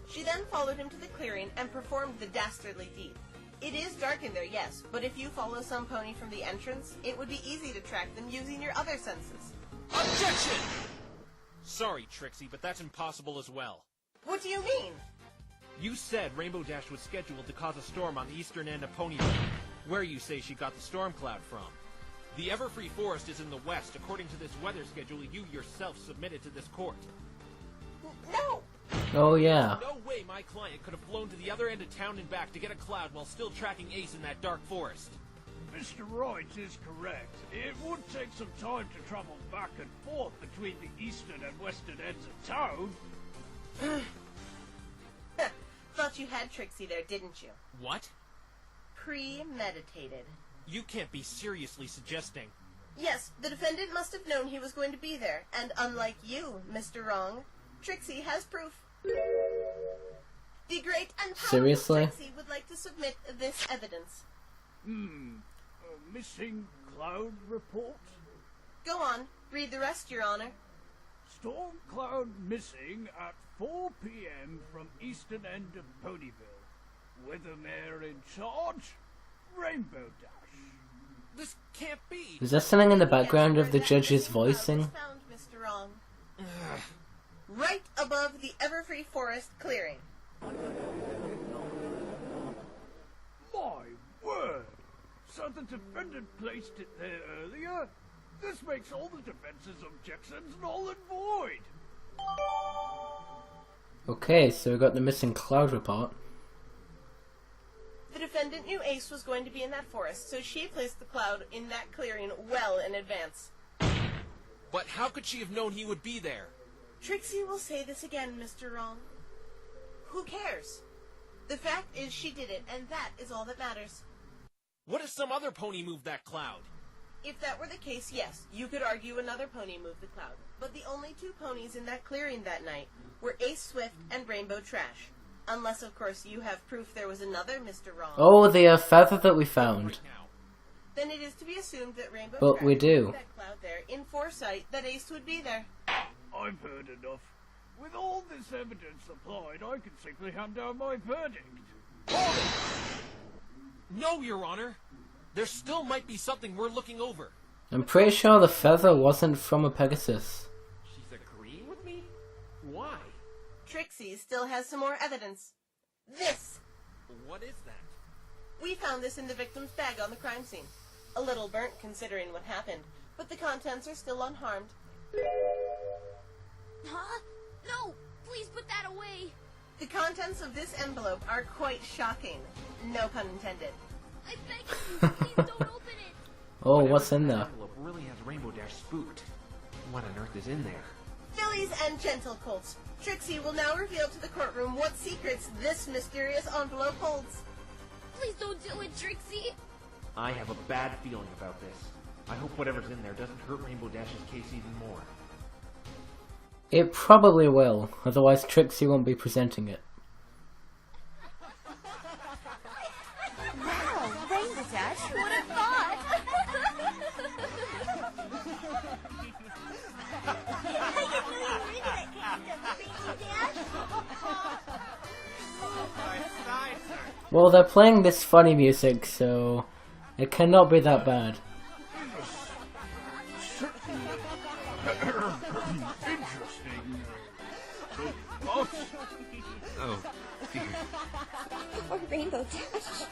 She then followed him to the clearing and performed the dastardly deed. It is dark in there, yes, but if you follow some pony from the entrance, it would be easy to track them using your other senses. Objection! Sorry, Trixie, but that's impossible as well. What do you mean? You said Rainbow Dash was scheduled to cause a storm on the eastern end of Ponyville, where you say she got the storm cloud from. The Everfree Forest is in the west, according to this weather schedule you yourself submitted to this court. No! Oh yeah. No way my client could have flown to the other end of town and back to get a cloud while still tracking Ace in that dark forest. Mr. Wright is correct. It would take some time to travel back and forth between the eastern and western ends of town. Thought you had Trixie there, didn't you? What? Premeditated. You can't be seriously suggesting. Yes, the defendant must have known he was going to be there, and unlike you, Mr. Wrong, Trixie has proof. The great and powerful Seriously? Trixie would like to submit this evidence. A missing cloud report? Go on, read the rest, Your Honor. Storm cloud missing at 4 p.m. from eastern end of Ponyville. Weathermare in charge, Rainbow Dash. This can't be. Is there something in the background Yes, of the that judge's missing cloud was voicing? found, Mr. Wrong. Right above the Everfree Forest clearing. My word! So the defendant placed it there earlier? This makes all the defense's objections null and void! Okay, so we got the missing cloud report. The defendant knew Ace was going to be in that forest, so she placed the cloud in that clearing well in advance. But how could she have known he would be there? Trixie will say this again, Mr. Wrong. Who cares? The fact is she did it, and that is all that matters. What if some other pony moved that cloud? If that were the case, yes, you could argue another pony moved the cloud. But the only two ponies in that clearing that night were Ace Swift and Rainbow Trash. Unless, of course, you have proof there was another Mr. Wrong. Oh, the feather that we found. Right now. Then it is to be assumed that Rainbow But Trash we do. moved that cloud there in foresight that Ace would be there. I've heard enough. With all this evidence applied, I can simply hand down my verdict. No, Your Honor. There still might be something we're looking over. I'm pretty sure the feather wasn't from a Pegasus. She's agreeing with me? Why? Trixie still has some more evidence. This! What is that? We found this in the victim's bag on the crime scene. A little burnt considering what happened, but the contents are still unharmed. Huh? No! Please put that away! The contents of this envelope are quite shocking. No pun intended. I beg you, please don't open it! Oh, Whatever's what's in that there? envelope really has Rainbow Dash spooked. What on earth is in there? Fillies and gentle colts, Trixie will now reveal to the courtroom what secrets this mysterious envelope holds. Please don't do it, Trixie! I have a bad feeling about this. I hope whatever's in there doesn't hurt Rainbow Dash's case even more. It probably will, otherwise Trixie won't be presenting it. Wow, Rainbow Dash, who would have thought? Well, they're playing this funny music, so it cannot be that bad. Interesting. But Oh, dear. Or Rainbow Dash.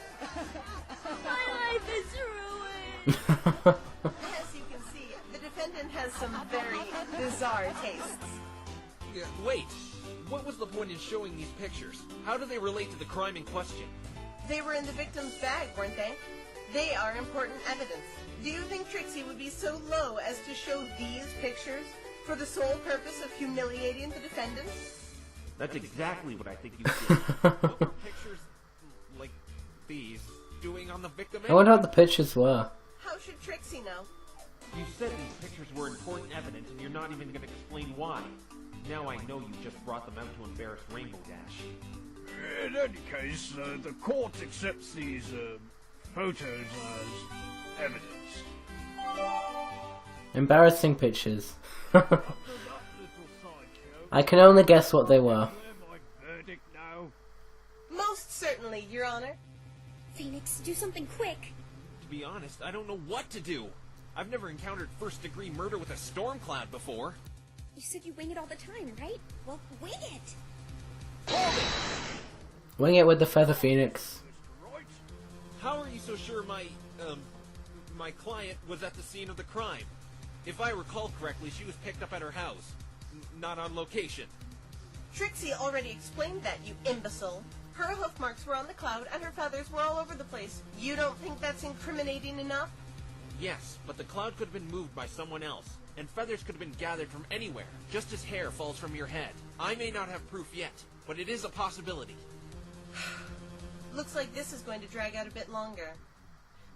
My life is ruined! As you can see, the defendant has some very bizarre tastes. Wait. What was the point in showing these pictures? How do they relate to the crime in question? They were in the victim's bag, weren't they? They are important evidence. Do you think Trixie would be so low as to show these pictures for the sole purpose of humiliating the defendant? That's exactly what I think you did. What were pictures like these doing on the victim? I wonder what the pictures were. How should Trixie know? You said these pictures were important evidence and you're not even going to explain why. Now I know you just brought them out to embarrass Rainbow Dash. in any case, the court accepts these photos as evidence. Embarrassing pictures. After that little sideshow, I can only guess what they were. declare my verdict now. Most certainly, Your Honor. Phoenix, do something quick. To be honest, I don't know what to do. I've never encountered first-degree murder with a storm cloud before. You said you wing it all the time, right? Well, wing it! Wing it with the Feather Phoenix. How are you so sure my client was at the scene of the crime? If I recall correctly, she was picked up at her house, not on location. Trixie already explained that, you imbecile. Her hoof marks were on the cloud and her feathers were all over the place. You don't think that's incriminating enough? Yes, but the cloud could have been moved by someone else, and feathers could have been gathered from anywhere, just as hair falls from your head. I may not have proof yet, but it is a possibility. Looks like this is going to drag out a bit longer.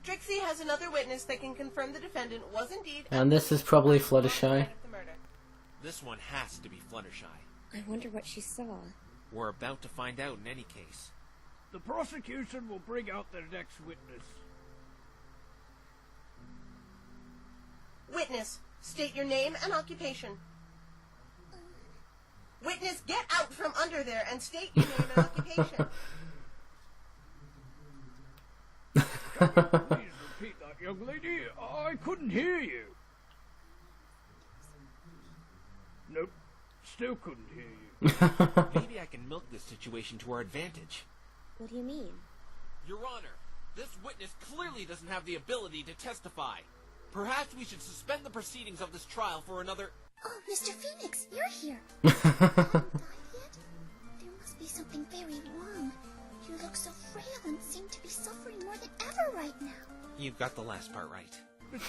Trixie has another witness that can confirm the defendant was indeed... And this is probably Fluttershy. This one has to be Fluttershy. I wonder what she saw. We're about to find out in any case. The prosecution will bring out their next witness. Witness, state your name and occupation. Witness, get out from under there and state your name and occupation. Please repeat that, young lady. I couldn't hear you. Nope, still couldn't hear you. Maybe I can milk this situation to our advantage. What do you mean? Your Honor, this witness clearly doesn't have the ability to testify. Perhaps we should suspend the proceedings of this trial for another... Oh, Mr. Phoenix, you're here. You haven't died yet? There must be something very wrong. You look so frail and seem to be suffering more than ever right now. You've got the last part right.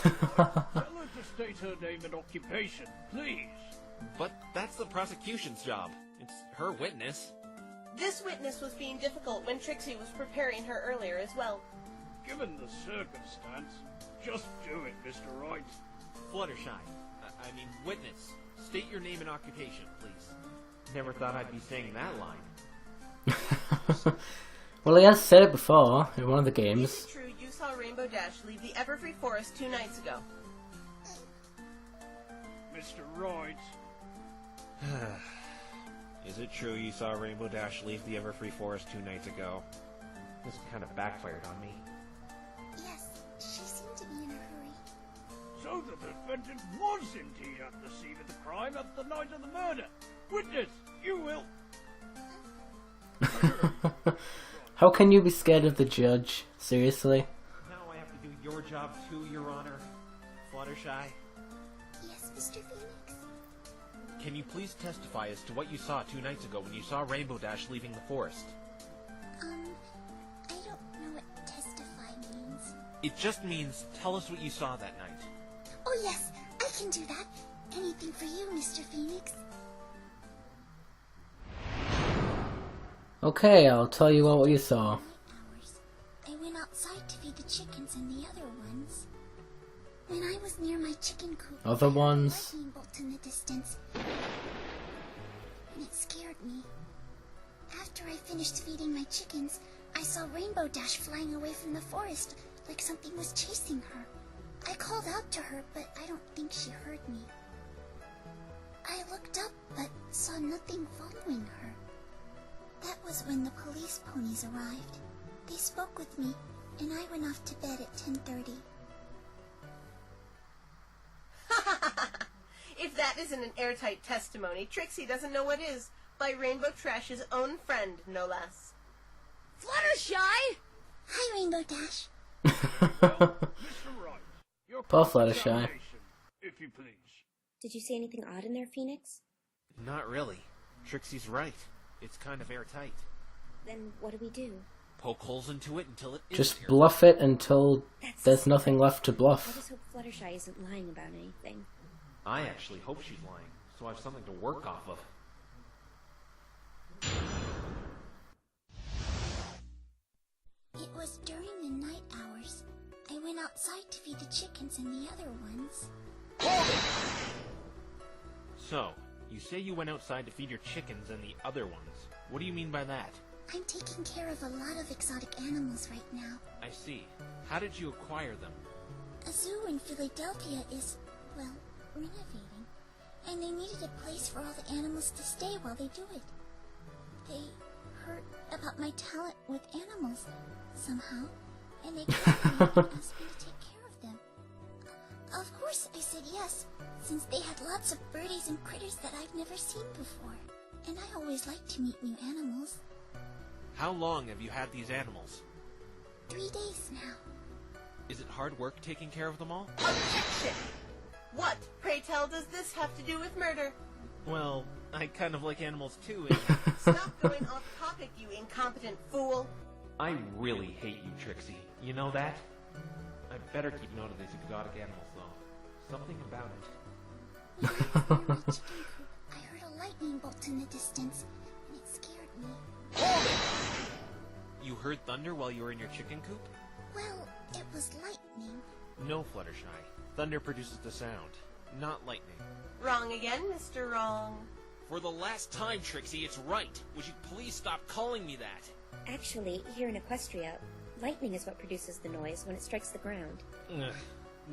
Tell her to state her name and occupation, please. But that's the prosecution's job. It's her witness. This witness was being difficult when Trixie was preparing her earlier as well. Given the circumstance, just do it, Mr. Wright. Fluttershy. I mean, witness. State your name and occupation, please. Never thought I'd be saying that line. Well, he has said it before in one of the Is games. it true you saw Rainbow Dash leave the Everfree Forest 2 nights ago? Mr. Wright. Is it true you saw Rainbow Dash leave the Everfree Forest 2 nights ago? This kind of backfired on me. Yes, she seemed to be in a hurry. So the defendant was indeed at the scene of the crime at the night of the murder. Witness, you will... How can you be scared of the judge? Seriously? Now I have to do your job too, Your Honor. Fluttershy, Yes, Mr. Phoenix? can you please testify as to what you saw 2 nights ago when you saw Rainbow Dash leaving the forest? I don't know what testify means. It just means tell us what you saw that night. Oh yes, I can do that. Anything for you, Mr. Phoenix. Okay, I'll tell you what you saw. Hours. I went outside to feed the chickens and the other ones. When I was near my chicken coop, Other I heard a ones? lightning bolt in the distance, and it scared me. After I finished feeding my chickens, I saw Rainbow Dash flying away from the forest like something was chasing her. I called out to her, but I don't think she heard me. I looked up, but saw nothing following her. That was when the police ponies arrived. They spoke with me, and I went off to bed at 10:30. If that isn't an airtight testimony, Trixie doesn't know what is. By Rainbow Trash's own friend, no less. Fluttershy! Hi, Rainbow Dash. Mr. Wright, your Poor Fluttershy. examination, if you please. Did you see anything odd in there, Phoenix? Not really. Trixie's right. It's kind of airtight. Then what do we do? Poke holes into it until it is Just airtight. bluff it until That's... there's nothing left to I bluff. just hope Fluttershy isn't lying about anything. I actually hope she's lying, so I have something to work off of. It was during the night hours. I went outside to feed the chickens and the other ones. So, you say you went outside to feed your chickens and the other ones. What do you mean by that? I'm taking care of a lot of exotic animals right now. I see. How did you acquire them? A zoo in Philadelphia is, well, renovating. And they needed a place for all the animals to stay while they do it. They heard about my talent with animals somehow, and they called me and asked me to take care of them. Of course I said yes, since they had lots of birdies and critters that I've never seen before, and I always like to meet new animals. How long have you had these animals? 3 days now. Is it hard work taking care of them all? Objection! What, pray tell, does this have to do with murder? Well, I kind of like animals too. Stop going off topic, you incompetent fool! I really hate you, Trixie. You know that? I better keep note of these exotic animals, though. Something about it. When I was near my chicken coop, I heard a lightning bolt in the distance, and it scared me. Hold it! You heard thunder while you were in your chicken coop? Well, it was lightning. No, Fluttershy. Thunder produces the sound, not lightning. Wrong again, Mr. Wrong. For the last time, Trixie, it's right. Would you please stop calling me that? Actually, here in Equestria, lightning is what produces the noise when it strikes the ground. Ugh,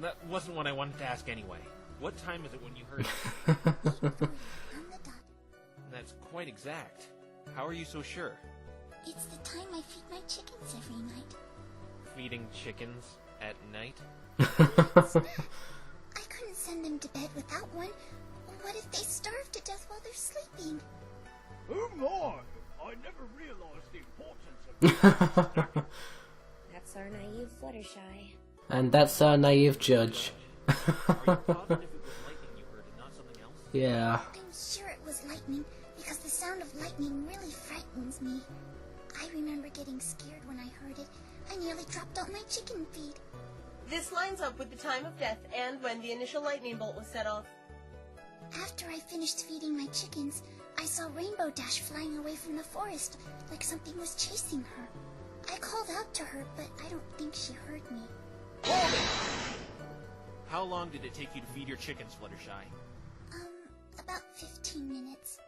that wasn't what I wanted to ask anyway. What time is it when you heard it? 8:40 on the dot. That's quite exact. How are you so sure? It's the time I feed my chickens every night. Feeding chickens at night? I couldn't send them to bed without one. What if they starve to death while they're sleeping? Oh my! I never realized the importance of That's our naive Fluttershy. And that's our naive judge. Are you positive it was lightning you heard and not something else? Yeah. I'm sure it was lightning, because the sound of lightning really frightens me. I remember getting scared when I heard it. I nearly dropped out my chicken feed. This lines up with the time of death and when the initial lightning bolt was set off. After I finished feeding my chickens, I saw Rainbow Dash flying away from the forest, like something was chasing her. I called out to her, but I don't think she heard me. Hold it! How long did it take you to feed your chickens, Fluttershy? About 15 minutes.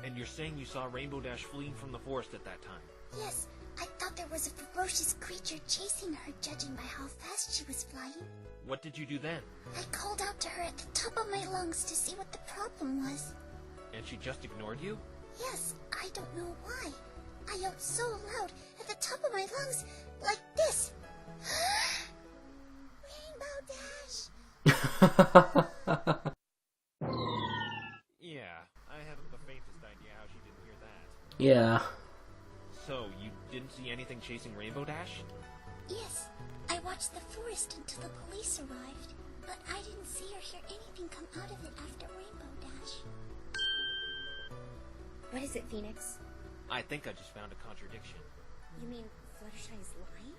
And you're saying you saw Rainbow Dash fleeing from the forest at that time? Yes, I thought there was a ferocious creature chasing her, judging by how fast she was flying. What did you do then? I called out to her at the top of my lungs to see what the problem was. And she just ignored you? Yes, I don't know why. I yelled so loud at the top of my lungs, like this. Rainbow Dash! Yeah, I haven't the faintest idea how she didn't hear that. Yeah. So, you didn't see anything chasing Rainbow Dash? Yes, I watched the forest until the police arrived, but I didn't see or hear anything come out of it after Rainbow Dash. What is it, Phoenix? I think I just found a contradiction. You mean Fluttershy is lying?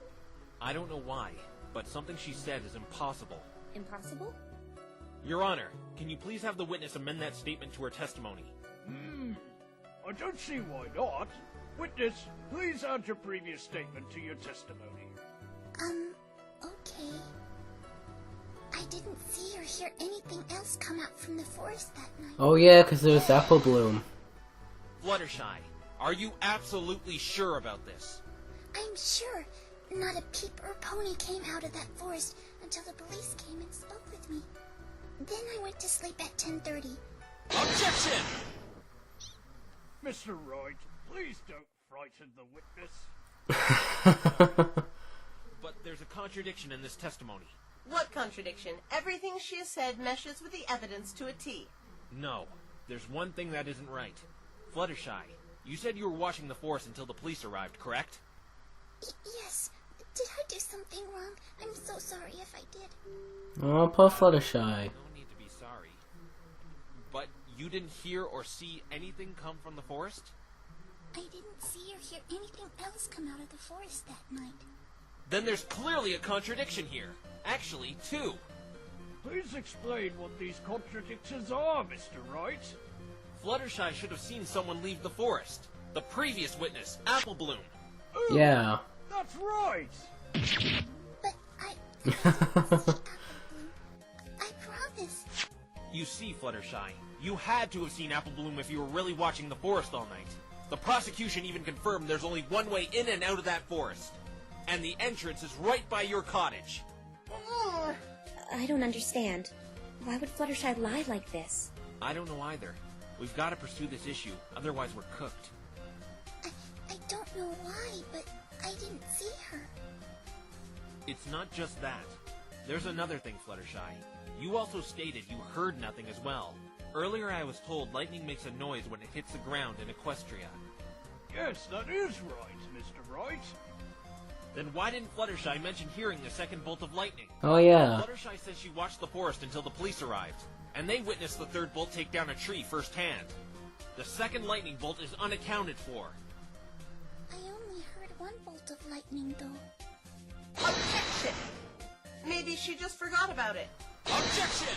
I don't know why, but something she said is impossible. Impossible? Your Honor, can you please have the witness amend that statement to her testimony? I don't see why not. Witness, please add your previous statement to your testimony. Okay. I didn't see or hear anything else come out from the forest that night. Oh yeah, because there was Apple Bloom. Fluttershy, are you absolutely sure about this? I'm sure not a peep or pony came out of that forest until the police came and spoke with me. Then I went to sleep at 10:30. Objection! Mr. Wright, please don't frighten the witness. But there's a contradiction in this testimony. What contradiction? Everything she has said meshes with the evidence to a T. No, there's one thing that isn't right. Fluttershy, you said you were watching the forest until the police arrived, correct? Yes. Did I do something wrong? I'm so sorry if I did. Oh, poor Fluttershy. No need to be sorry. But you didn't hear or see anything come from the forest? I didn't see or hear anything else come out of the forest that night. Then there's clearly a contradiction here. Actually, two. Please explain what these contradictions are, Mr. Wright. Fluttershy should have seen someone leave the forest. The previous witness, Apple Bloom. Ooh, Yeah. that's right. But I didn't see Apple Bloom. I promise. You see, Fluttershy, you had to have seen Apple Bloom if you were really watching the forest all night. The prosecution even confirmed there's only one way in and out of that forest. And the entrance is right by your cottage. I don't understand. Why would Fluttershy lie like this? I don't know either. We've got to pursue this issue, otherwise we're cooked. I don't know why, but I didn't see her. It's not just that. There's another thing, Fluttershy. You also stated you heard nothing as well. Earlier I was told lightning makes a noise when it hits the ground in Equestria. Yes, that is right, Mr. Wright. Then why didn't Fluttershy mention hearing the second bolt of lightning? Oh yeah. Fluttershy says she watched the forest until the police arrived, and they witnessed the third bolt take down a tree firsthand. The second lightning bolt is unaccounted for. I only heard one bolt of lightning, though. Objection! Maybe she just forgot about it. Objection!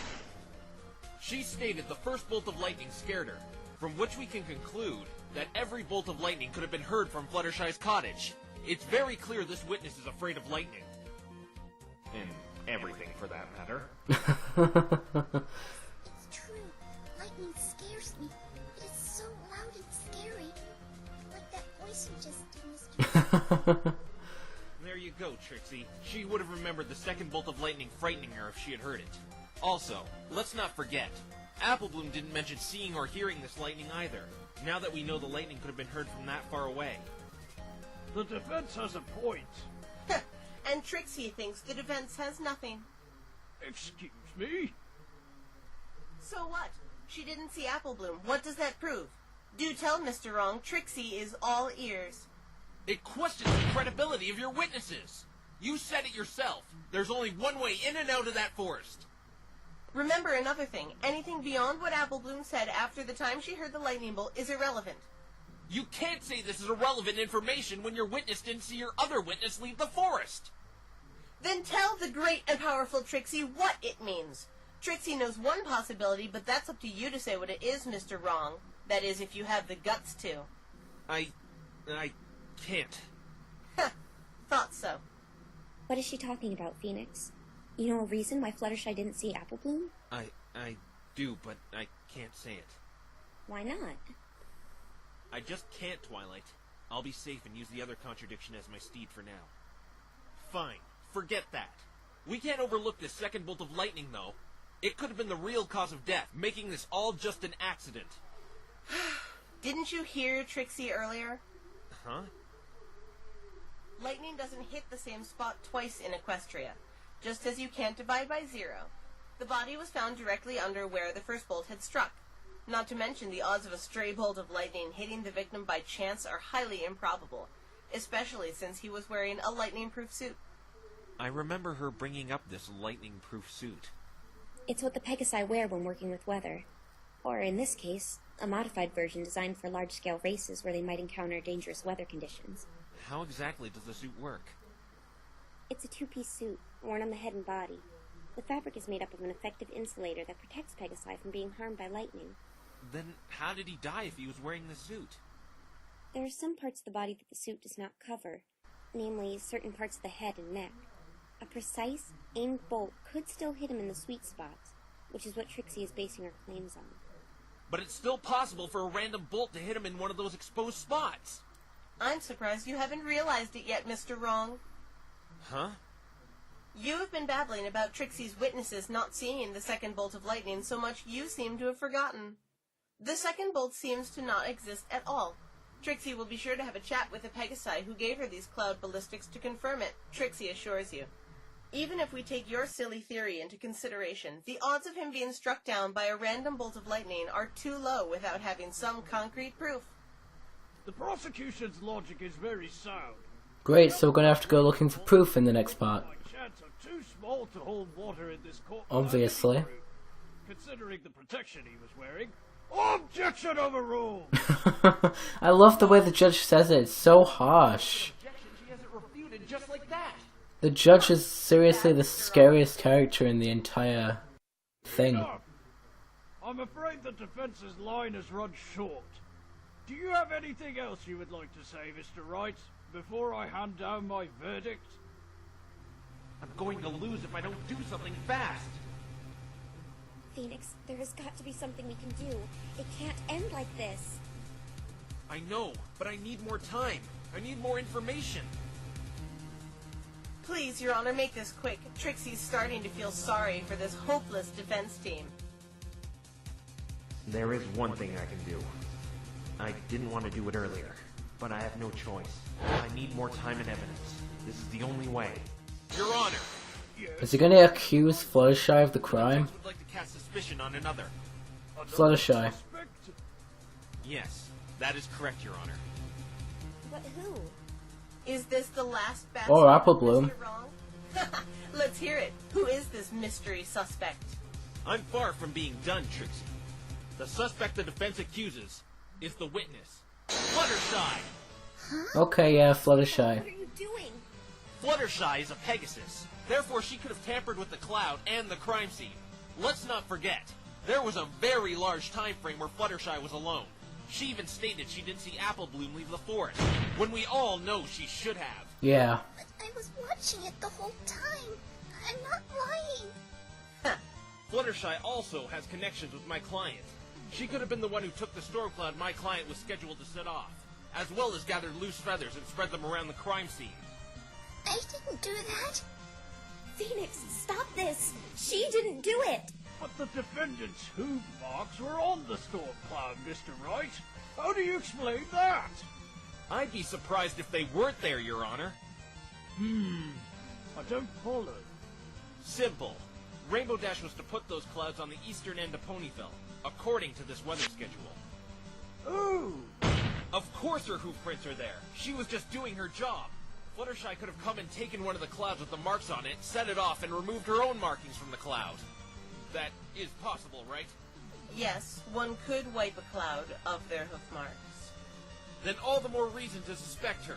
She stated the first bolt of lightning scared her, from which we can conclude that every bolt of lightning could have been heard from Fluttershy's cottage. It's very clear this witness is afraid of lightning. And everything, for that matter. It's true. Lightning scares me. It is so loud and scary. Like that voice you just did, Mr. There you go, Trixie. She would have remembered the second bolt of lightning frightening her if she had heard it. Also, let's not forget, Applebloom didn't mention seeing or hearing this lightning either, now that we know the lightning could have been heard from that far away. The defense has a point. And Trixie thinks the defense has nothing. Excuse me? So what? She didn't see Applebloom. What does that prove? Do tell Mr. Wrong, Trixie is all ears. It questions the credibility of your witnesses. You said it yourself. There's only one way in and out of that forest. Remember another thing. Anything beyond what Applebloom said after the time she heard the lightning bolt is irrelevant. You can't say this is irrelevant information when your witness didn't see your other witness leave the forest. Then tell the great and powerful Trixie what it means. Trixie knows one possibility, but that's up to you to say what it is, Mr. Wrong. That is, if you have the guts to. I can't. Thought so. What is she talking about, Phoenix? You know a reason why Fluttershy didn't see Applebloom? I do, but I can't say it. Why not? I just can't, Twilight. I'll be safe and use the other contradiction as my steed for now. Fine, forget that. We can't overlook this second bolt of lightning, though. It could have been the real cause of death, making this all just an accident. Didn't you hear Trixie earlier? Huh? Lightning doesn't hit the same spot twice in Equestria, just as you can't divide by zero. The body was found directly under where the first bolt had struck. Not to mention the odds of a stray bolt of lightning hitting the victim by chance are highly improbable, especially since he was wearing a lightning-proof suit. I remember her bringing up this lightning-proof suit. It's what the Pegasi wear when working with weather. Or, in this case, a modified version designed for large-scale races where they might encounter dangerous weather conditions. How exactly does the suit work? It's a two-piece suit, worn on the head and body. The fabric is made up of an effective insulator that protects Pegasi from being harmed by lightning. Then how did he die if he was wearing the suit? There are some parts of the body that the suit does not cover, namely certain parts of the head and neck. A precise, aimed bolt could still hit him in the sweet spots, which is what Trixie is basing her claims on. But it's still possible for a random bolt to hit him in one of those exposed spots. I'm surprised you haven't realized it yet, Mr. Wrong. Huh? You have been babbling about Trixie's witnesses not seeing the second bolt of lightning so much you seem to have forgotten. The second bolt seems to not exist at all. Trixie will be sure to have a chat with the Pegasi who gave her these cloud ballistics to confirm it, Trixie assures you. Even if we take your silly theory into consideration, the odds of him being struck down by a random bolt of lightning are too low without having some concrete proof. The prosecution's logic is very sound. Great, so we're gonna have to go looking for proof in the next part. My chance are too small to hold water in this court. Obviously. Considering the protection he was wearing. Objection overruled! I love the way the judge says it. It's so harsh. She has it refuted just like that. The judge is seriously the scariest character in the entire thing. Enough. I'm afraid the defense's line has run short. Do you have anything else you would like to say, Mr. Wright, before I hand down my verdict? I'm going to lose if I don't do something fast. Phoenix, there has got to be something we can do. It can't end like this. I know, but I need more time. I need more information. Please, Your Honor, make this quick. Trixie's starting to feel sorry for this hopeless defense team. There is one thing I can do. I didn't want to do it earlier, but I have no choice. I need more time and evidence. This is the only way. Your Honor, Is he gonna accuse Fluttershy of the crime? would like to cast suspicion on another. Fluttershy. Yes, that is correct, Your Honor. But who? Is this the last batch? Or Apple Bloom. Mr. Wrong? Let's hear it. Who is this mystery suspect? I'm far from being done, Trixie. The suspect the defense accuses is the witness, Fluttershy. Okay, yeah, Fluttershy. What are you doing? Fluttershy is a Pegasus. Therefore, she could have tampered with the cloud and the crime scene. Let's not forget, there was a very large time frame where Fluttershy was alone. She even stated she didn't see Apple Bloom leave the forest, when we all know she should have. Yeah. But I was watching it the whole time. I'm not lying. Fluttershy also has connections with my client. She could have been the one who took the storm cloud my client was scheduled to set off, as well as gathered loose feathers and spread them around the crime scene. I didn't do that. Phoenix, stop this! She didn't do it! But the defendant's hoof marks were on the storm cloud, Mr. Wright. How do you explain that? I'd be surprised if they weren't there, Your Honor. I don't follow. Simple. Rainbow Dash was to put those clouds on the eastern end of Ponyville, according to this weather schedule. Oh! Of course her hoof prints are there. She was just doing her job. Fluttershy could have come and taken one of the clouds with the marks on it, set it off, and removed her own markings from the cloud. That is possible, right? Yes, one could wipe a cloud of their hoof marks. Then all the more reason to suspect her.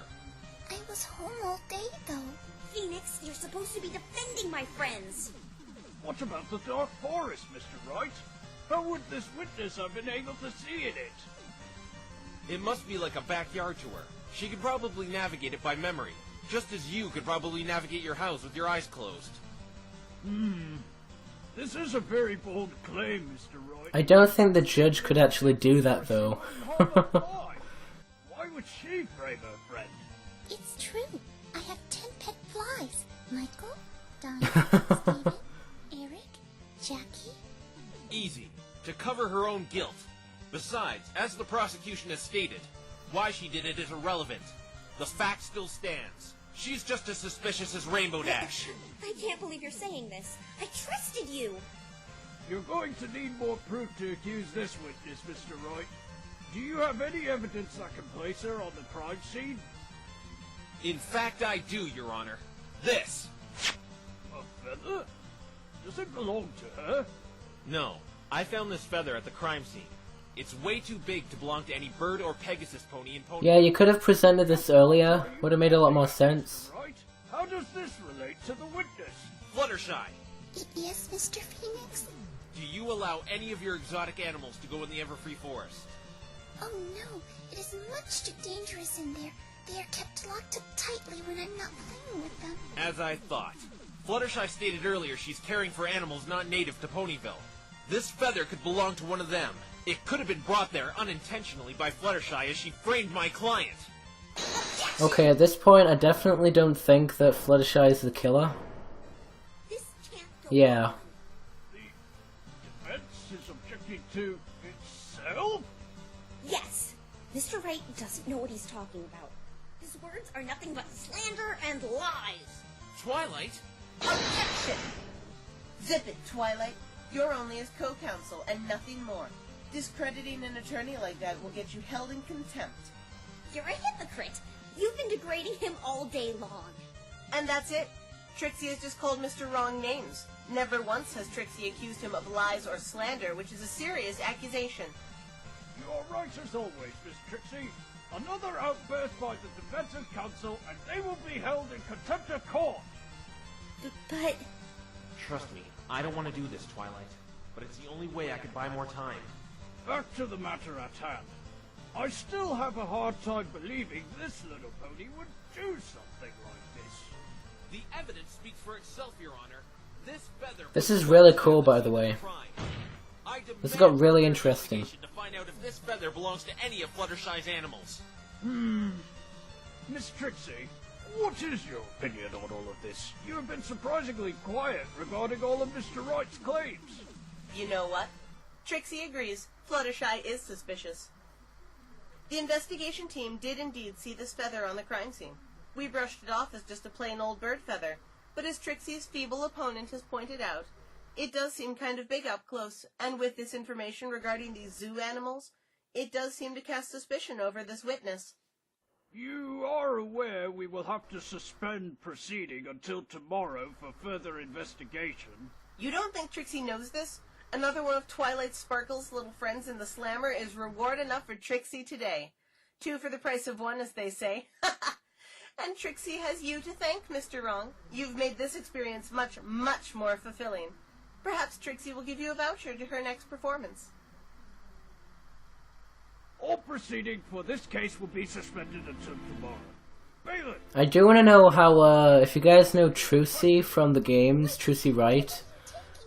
I was home all day, though. Phoenix, you're supposed to be defending my friends! What about the dark forest, Mr. Wright? How would this witness have been able to see in it? It must be like a backyard to her. She could probably navigate it by memory, just as you could probably navigate your house with your eyes closed. This is a very bold claim, Mr. Wright. I don't think the judge could actually do that, though. Why would she frame her friend? It's true. I have 10 pet flies. Michael, Donna, Steven, Eric, Jackie. Easy. To cover her own guilt. Besides, as the prosecution has stated, why she did it is irrelevant. The fact still stands. She's just as suspicious as Rainbow Dash. I can't believe you're saying this. I trusted you! You're going to need more proof to accuse this witness, Mr. Wright. Do you have any evidence that can place her on the crime scene? In fact, I do, Your Honor. This! A feather? Does it belong to her? No. I found this feather at the crime scene. It's way too big to belong to any bird or Pegasus pony in Pony. Yeah, you could have presented this earlier. Would have made a lot more sense. Right? How does this relate to the witness? Fluttershy, Yes, Mr. Phoenix? do you allow any of your exotic animals to go in the Everfree Forest? Oh no, it is much too dangerous in there. They are kept locked up tightly when I'm not playing with them. As I thought. Fluttershy stated earlier she's caring for animals not native to Ponyville. This feather could belong to one of them. It could have been brought there unintentionally by Fluttershy as she framed my client. Okay, at this point, I definitely don't think that Fluttershy is the killer. This can't go Yeah. The defense is objecting to itself? Yes! Mr. Wright doesn't know what he's talking about. His words are nothing but slander and lies! Twilight? Objection! Zip it, Twilight. You're only his co-counsel and nothing more. Discrediting an attorney like that will get you held in contempt. You're a hypocrite! You've been degrading him all day long. And that's it. Trixie has just called Mr. Wrong names. Never once has Trixie accused him of lies or slander, which is a serious accusation. You're right as always, Miss Trixie. Another outburst by the defensive counsel, and they will be held in contempt of court. But... Trust me, I don't want to do this, Twilight. But it's the only way I could buy more time. Back to the matter at hand. I still have a hard time believing this little pony would do something like this. The evidence speaks for itself, Your Honor. This feather... This is really cool, by the way. This got really interesting. To find out if this feather belongs to any of Fluttershy's animals. Miss Trixie, what is your opinion on all of this? You have been surprisingly quiet regarding all of Mr. Wright's claims. You know what? Trixie agrees. Fluttershy is suspicious. The investigation team did indeed see this feather on the crime scene. We brushed it off as just a plain old bird feather, but as Trixie's feeble opponent has pointed out, it does seem kind of big up close, and with this information regarding these zoo animals, it does seem to cast suspicion over this witness. You are aware we will have to suspend proceeding until tomorrow for further investigation. You don't think Trixie knows this? Another one of Twilight Sparkle's little friends in the Slammer is reward enough for Trixie today. 2 for the price of 1, as they say. And Trixie has you to thank, Mr. Wrong. You've made this experience much, much more fulfilling. Perhaps Trixie will give you a voucher to her next performance. All proceeding for this case will be suspended until tomorrow. Balin! I do want to know how, if you guys know Trucy from the games, Trucy Wright.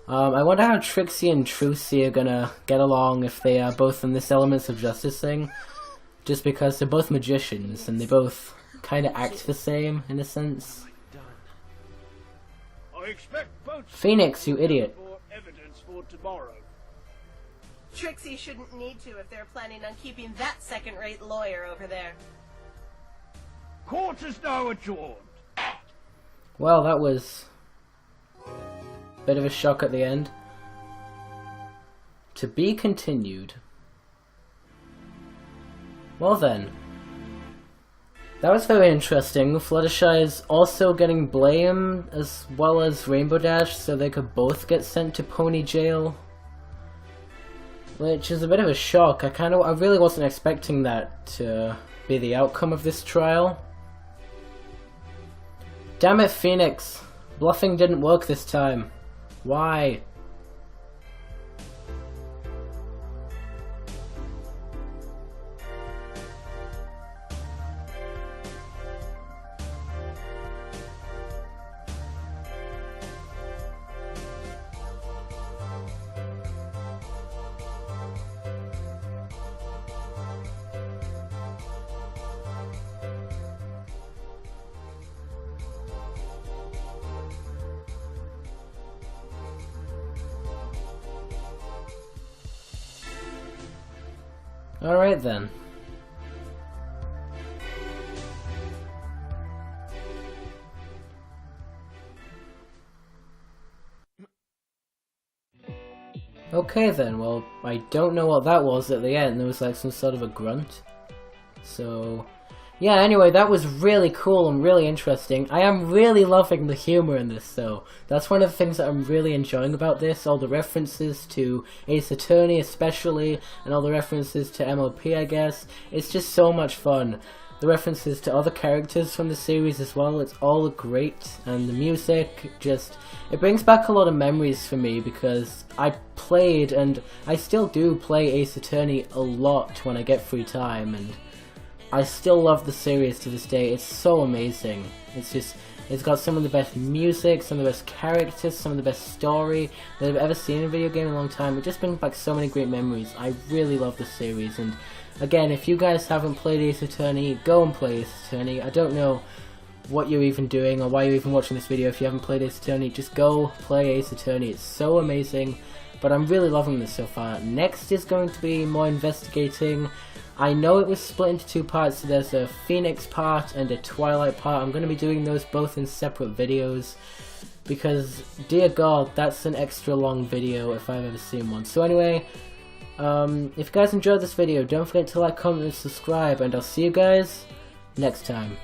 I wonder how Trixie and Trucy are gonna get along if they are both in this Elements of Justice thing. Just because they're both magicians, and they both kind of act the same, in a sense. I expect both Phoenix, you idiot. for evidence for tomorrow. Trixie shouldn't need to if they're planning on keeping that second-rate lawyer over there. Court is now adjourned. Well, that was a bit of a shock at the end. To be continued. Well then. That was very interesting. Fluttershy is also getting blame as well as Rainbow Dash, so they could both get sent to Pony Jail. Which is a bit of a shock. I really wasn't expecting that to be the outcome of this trial. Damn it, Phoenix. Bluffing didn't work this time. Why? Alright then. Okay then, well, I don't know what that was at the end. There was like some sort of a grunt. So, yeah, anyway, that was really cool and really interesting. I am really loving the humor in this, though. That's one of the things that I'm really enjoying about this. All the references to Ace Attorney especially, and all the references to MLP, I guess. It's just so much fun. The references to other characters from the series as well, it's all great, and the music just, it brings back a lot of memories for me because I played, and I still do play Ace Attorney a lot when I get free time, and I still love the series to this day. It's so amazing. It's just, it's got some of the best music, some of the best characters, some of the best story that I've ever seen in a video game in a long time. It just brings back so many great memories. I really love the series, and again, if you guys haven't played Ace Attorney, go and play Ace Attorney. I don't know what you're even doing or why you're even watching this video if you haven't played Ace Attorney. Just go play Ace Attorney. It's so amazing, but I'm really loving this so far. Next is going to be more investigating. I know it was split into 2 parts, so there's a Phoenix part and a Twilight part. I'm going to be doing those both in separate videos because, dear God, that's an extra long video if I've ever seen one. So anyway, if you guys enjoyed this video, don't forget to like, comment, and subscribe, and I'll see you guys next time.